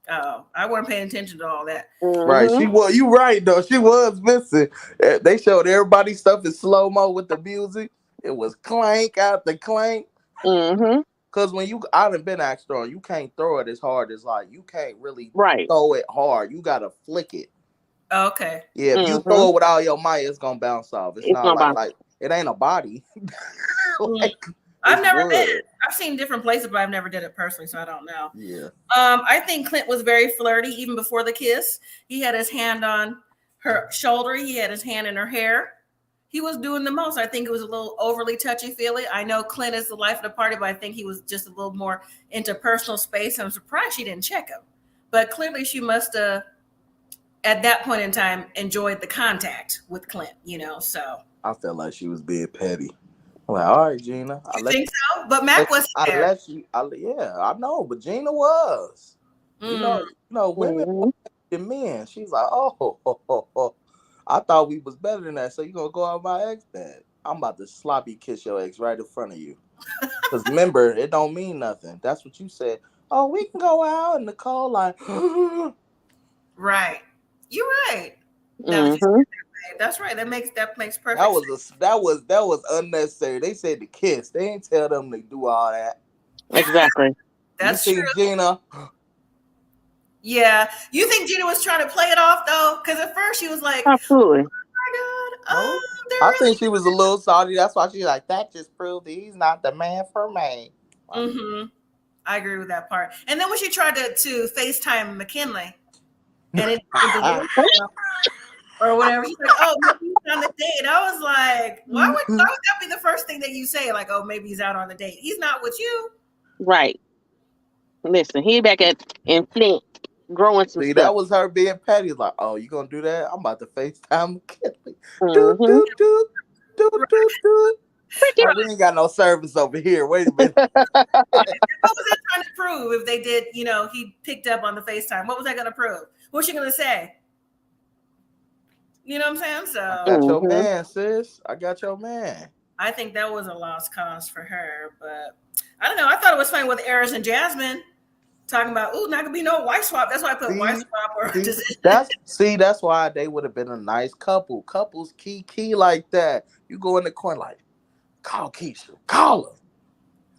Oh, I wasn't paying attention to all that. Right. You right though. She was missing. They showed everybody's stuff in slow-mo with the music. It was clank after clank. Because when I done been axe throwing, you can't throw it as hard as you can't really throw it hard. You gotta flick it. Okay. Yeah, if you throw it with all your might, it's gonna bounce off. It's not like it ain't a body. I've never did it. I've seen different places, but I've never did it personally, so I don't know. Yeah. I think Clint was very flirty even before the kiss. He had his hand on her shoulder. He had his hand in her hair. He was doing the most. I think it was a little overly touchy-feely. I know Clint is the life of the party, but I think he was just a little more into personal space. I'm surprised she didn't check him. But clearly she must have, at that point in time, enjoyed the contact with Clint, so. I felt like she was being petty. I'm like, all right, Gina. You think so? But Mac wasn't there. I know, but Gina was. Women and men. She's like, oh, I thought we was better than that. So you gonna go out my ex bed? I'm about to sloppy kiss your ex right in front of you. Because remember, it don't mean nothing. That's what you said. Oh, we can go out, and Nicole like, right. You're right. That's right. That makes perfect That sense. was unnecessary. They said to kiss. They ain't tell them to do all that. Exactly. That's you true. see Gina. Yeah. You think Gina was trying to play it off though? Because at first she was like, Absolutely. "Oh my God, No, they're I really." think she was a little salty. That's why she's like, that just proved that he's not the man for me. Mm-hmm. I agree with that part. And then when she tried to FaceTime McKinley, and it with the voicemail or whatever, she's like, "Oh, maybe he's on the date." I was like, why would that be the first thing that you say? Like, "Oh, maybe he's out on the date. He's not with you." Right. Listen, he back in Flint growing some See, stuff. that was her being petty. Like, oh, you gonna do that? I'm about to FaceTime McKinley. Do, Mm-hmm. do, do, do, do, do. Oh, we ain't got no service over here. Wait a minute. What was that trying to prove if they did, he picked up on the FaceTime? What was that going to prove? What's she going to say? You know what I'm saying? So I got your man, sis. I got your man. I think that was a lost cause for her. But I don't know. I thought it was funny with Eris and Jasmine talking about, not going to be no wife swap. That's why I put wife swap or decision. That's why they would have been a nice couple. Couples key like that. You go in the corner like, call Keisha. Call her.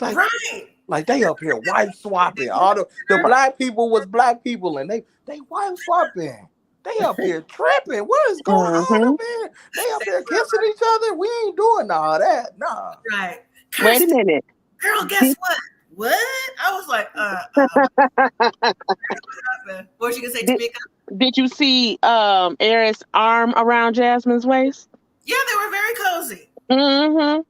Like, right. Like they up here wife swapping. All the black people was black people and they wife swapping. They up here tripping. What is going on up here? They up here kissing each other. We ain't doing all that. Nah. Right. Wait a minute. Girl, guess what? What? I was like, what was you gonna say to me? Did you see Eris' arm around Jasmine's waist? Yeah, they were very cozy. Mm-hmm.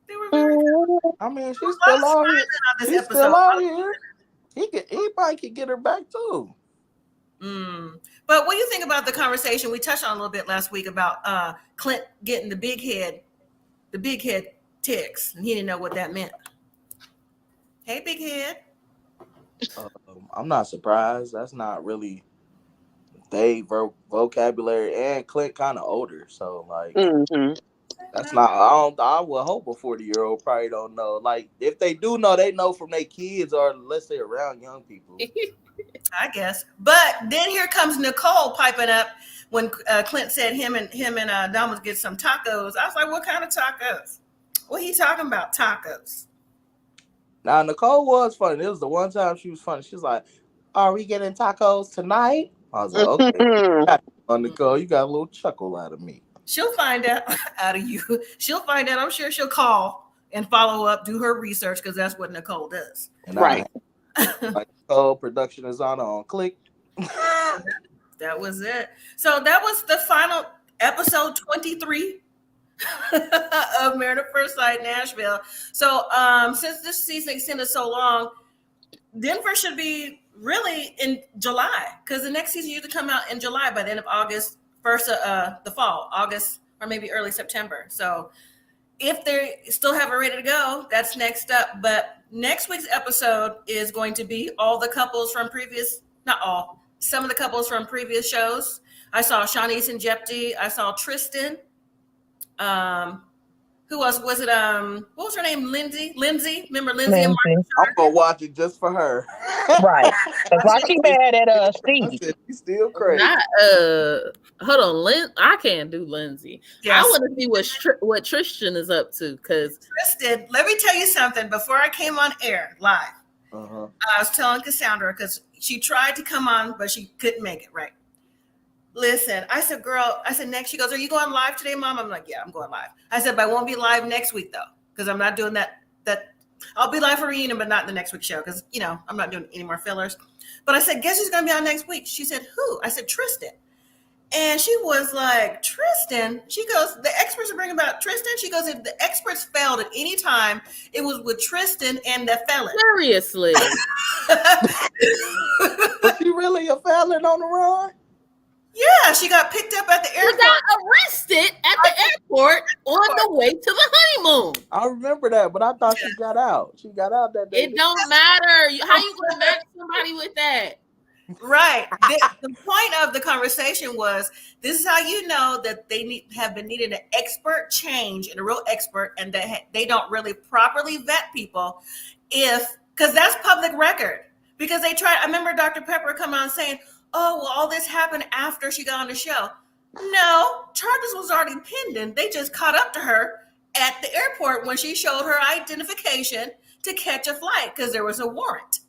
They were very cozy. I mean, she's still out here. She's still out here. He probably could get her back too. But what do you think about the conversation we touched on a little bit last week about Clint getting the big head ticks, and he didn't know what that meant? Hey, big head. I'm not surprised. That's not really they vocabulary, and Clint kind of older, so like that's not. I would hope a 40-year-old probably don't know. Like if they do know, they know from their kids or let's say around young people. I guess. But then here comes Nicole piping up when Clint said him and Dom would get some tacos. I was like, what kind of tacos? What he talking about? Tacos. Now Nicole was funny. It was the one time she was funny. She's like, "Are we getting tacos tonight?" I was like, "Okay." Nicole, you got a little chuckle out of me. She'll find out of you. She'll find out. I'm sure she'll call and follow up, do her research because that's what Nicole does. And right. Like Nicole, production is on click. That was it. So that was the final episode 23 of Married at First Sight Nashville. So since this season extended so long, Denver should be really in July because the next season usually come out in July by the end of August, first the fall, August or maybe early September. So if they still have it ready to go, that's next up. But next week's episode is going to be all the couples from some of the couples from previous shows. I saw Shawnice and Jeopardy. I saw Tristan. Who else was it? What was her name? Lindsay. Remember Lindsay and Martin? I'm gonna watch it just for her. Right. Because why she mad at Steve? She's still crazy. Hold on, I can't do Lindsay. Yes. I want to see what Tristan is up to. Because Tristan, let me tell you something. Before I came on air live, I was telling Cassandra because she tried to come on, but she couldn't make it. Right. Listen, I said, girl, next, she goes, are you going live today, Mom? I'm like, yeah, I'm going live. I said, but I won't be live next week, though, because I'm not doing that. I'll be live for reunion, but not the next week show, because, I'm not doing any more fillers. But I said, guess who's going to be on next week? She said, who? I said, Tristan. And she was like, Tristan? She goes, the experts are bringing about Tristan? She goes, if the experts failed at any time, it was with Tristan and the felon. Seriously. Was she really a felon on the run? Yeah, she got picked up at the airport. She got arrested at the airport on the way to the honeymoon. I remember that, but I thought she got out. She got out that day. It don't matter. How you gonna match somebody with that? Right. The point of the conversation was, this is how you know that they have been needing an expert change and a real expert, and that they don't really properly vet people because that's public record. Because they tried, I remember Dr. Pepper come on saying, oh, well, all this happened after she got on the show. No, charges was already pending. They just caught up to her at the airport when she showed her identification to catch a flight because there was a warrant.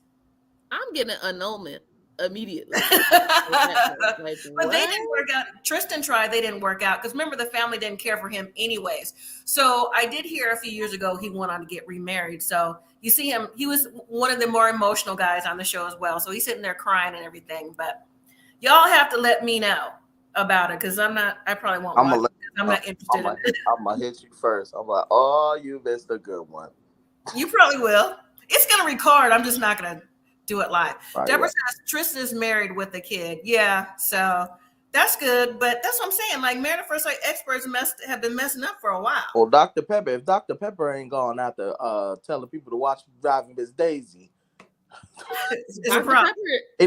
I'm getting an annulment immediately. Like, but they didn't work out. Tristan tried, they didn't work out because remember the family didn't care for him anyways. So I did hear a few years ago he went on to get remarried. So you see him, he was one of the more emotional guys on the show as well. So he's sitting there crying and everything. But y'all have to let me know about it because I probably won't watch it. I'm not interested in it. I'm gonna hit you first. I'm like, oh, you missed a good one. You probably will. It's gonna record. I'm just not gonna do it live. Right, Deborah says Tristan is married with a kid. Yeah, so that's good. But that's what I'm saying. Like married at first sight experts have been messing up for a while. Well, Dr. Pepper, if Dr. Pepper ain't gone after telling people to watch Driving Miss Daisy.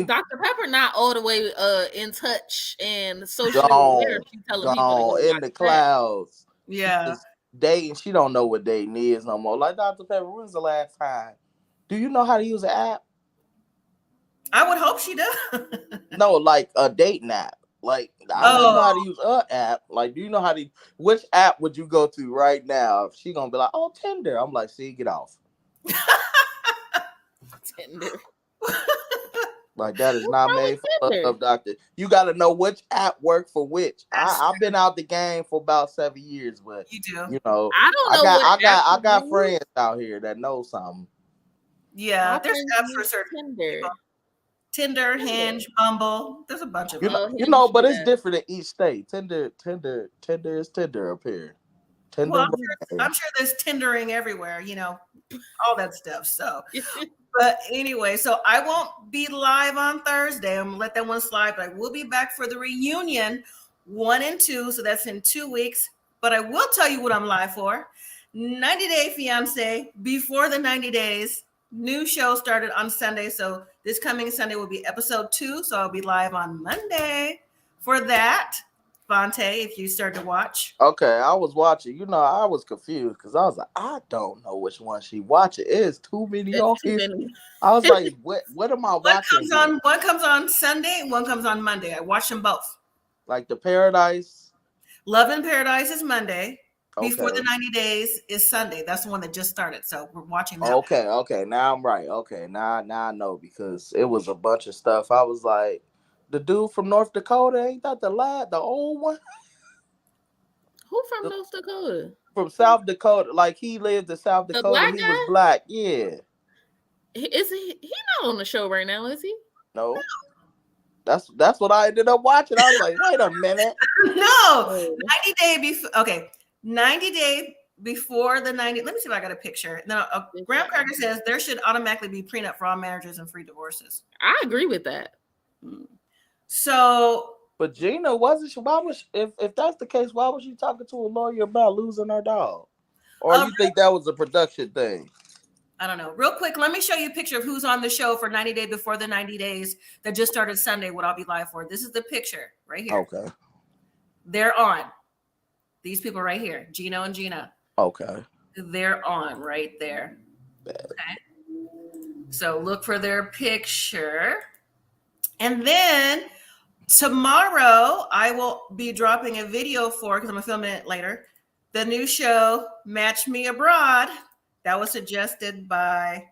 Dr. Pepper not all the way in touch and socially aware. She's telling people in the clouds. Yeah. Dating, she don't know what dating is no more. Like Dr. Pepper, when's the last time? Do you know how to use an app? I would hope she does. No, like a dating app. Like I don't know how to use an app. Like, do you know how to? Which app would you go to right now? If she gonna be like, "Oh, Tinder." I'm like, "See, get off." Tinder. Like that is not made for doctor. You got to know which app work for which. I've been out the game for about 7 years, but you do. You know, I don't know. I got friends out here that know something. Yeah, there's apps for certain people. Tinder, Hinge, Bumble. There's a bunch of them. You know, but it's different in each state. Tinder is Tinder up here. Tinder. Well, I'm sure there's Tindering everywhere. You know, all that stuff. So. But anyway, so I won't be live on Thursday. I'm gonna let that one slide, but I will be back for the reunion 1 and 2. So that's in 2 weeks. But I will tell you what I'm live for. 90 Day Fiance, before the 90 days. New show started on Sunday. So this coming Sunday will be episode 2. So I'll be live on Monday for that. Vontae, if you start to watch. Okay, I was watching. You know, I was confused because I was like, I don't know which one she watching. It's too many on here. I was like, what am I watching? One comes on Sunday and one comes on Monday. I watch them both. Like the Paradise? Love in Paradise is Monday. Okay. Before the 90 days is Sunday. That's the one that just started. So we're watching that. Okay. Now I'm right. Okay, now I know because it was a bunch of stuff. I was like, the dude from North Dakota, ain't that the old one? Who from North Dakota? From South Dakota. Like he lived in South Dakota. He was black. Yeah. Is he not on the show right now, is he? No. That's what I ended up watching. I was like, wait a minute. No. 90 day before 90 day before the 90. Let me see if I got a picture. No, Graham Cracker says there should automatically be prenup for all marriages and free divorces. I agree with that. So, but Gina wasn't. Why was if that's the case? Why was she talking to a lawyer about losing her dog? Or you think that was a production thing? I don't know. Real quick, let me show you a picture of who's on the show for 90 Day Before the 90 Days that just started Sunday. What I'll be live for. This is the picture right here. Okay. They're on. These people right here, Gino and Gina. Okay. They're on right there. Okay. So look for their picture. And then tomorrow I will be dropping a video for, because I'm going to film it later, the new show, Match Me Abroad. That was suggested by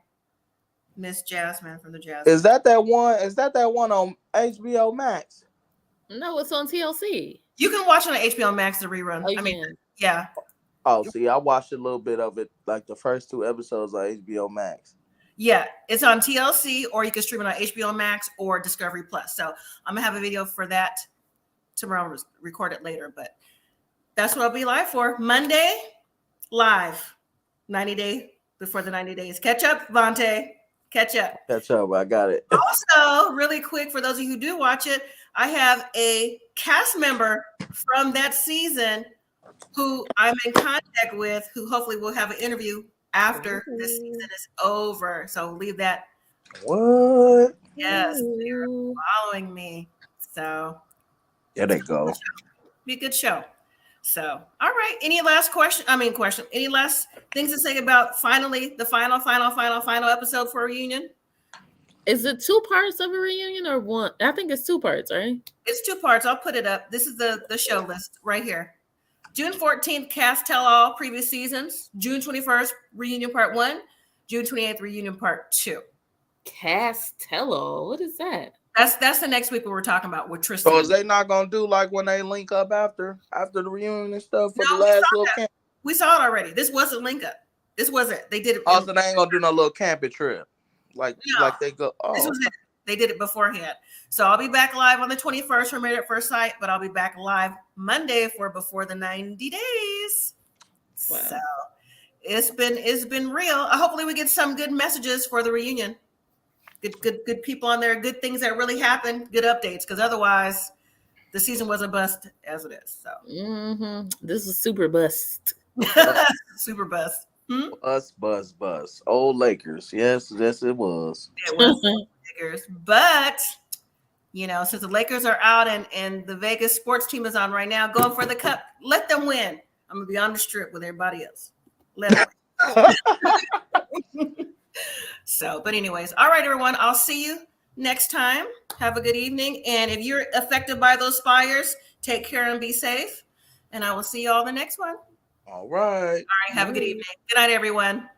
Miss Jasmine from the Jasmine. Is that one on HBO Max? No, it's on TLC. You can watch it on HBO Max, the rerun. Oh, I mean, yeah. Oh, see, I watched a little bit of it, like the first 2 episodes on HBO Max. Yeah, it's on TLC, or you can stream it on HBO Max or Discovery Plus. So I'm gonna have a video for that tomorrow. I'll record it later, but that's what I'll be live for. Monday, live, 90 Day Before the 90 Days. Catch up, Vontae. Catch up. I got it. Also, really quick, for those of you who do watch it, I have a cast member from that season who I'm in contact with, who hopefully will have an interview after this season is over. So leave that. What? Yes, they're following me. So there they go. Be a good show. So, all right. Any last question? Any last things to say about the final episode for a reunion? Is it 2 parts of a reunion or one? I think it's 2 parts, right? It's 2 parts. I'll put it up. This is the show list right here. June 14th, cast tell all previous seasons. June 21st, reunion part 1. June 28th, reunion part 2. Cast tell all. What is that? That's the next week we were talking about with Tristan. So is they not gonna do like when they link up after the reunion and stuff for the last little camp? We saw it already. This wasn't link up. This wasn't. They did it. Also, they ain't gonna do no little camping trip. Like they go. Oh, this was it. They did it beforehand. So I'll be back live on the 21st for Married at First Sight, but I'll be back live Monday for Before the 90 Days. Wow. So it's been real. Hopefully we get some good messages for the reunion. Good people on there, good things that really happened, good updates, because otherwise the season was a bust as it is. So this is super bust. Super bust. Buzz. Old Lakers. Yes, it was. It was Lakers. But since the Lakers are out and the Vegas sports team is on right now, going for the cup, let them win. I'm gonna be on the strip with everybody else. Let them win. So, but anyways, all right, everyone. I'll see you next time. Have a good evening. And if you're affected by those fires, take care and be safe. And I will see you all the next one. All right. All right. Have a good evening. Good night, everyone.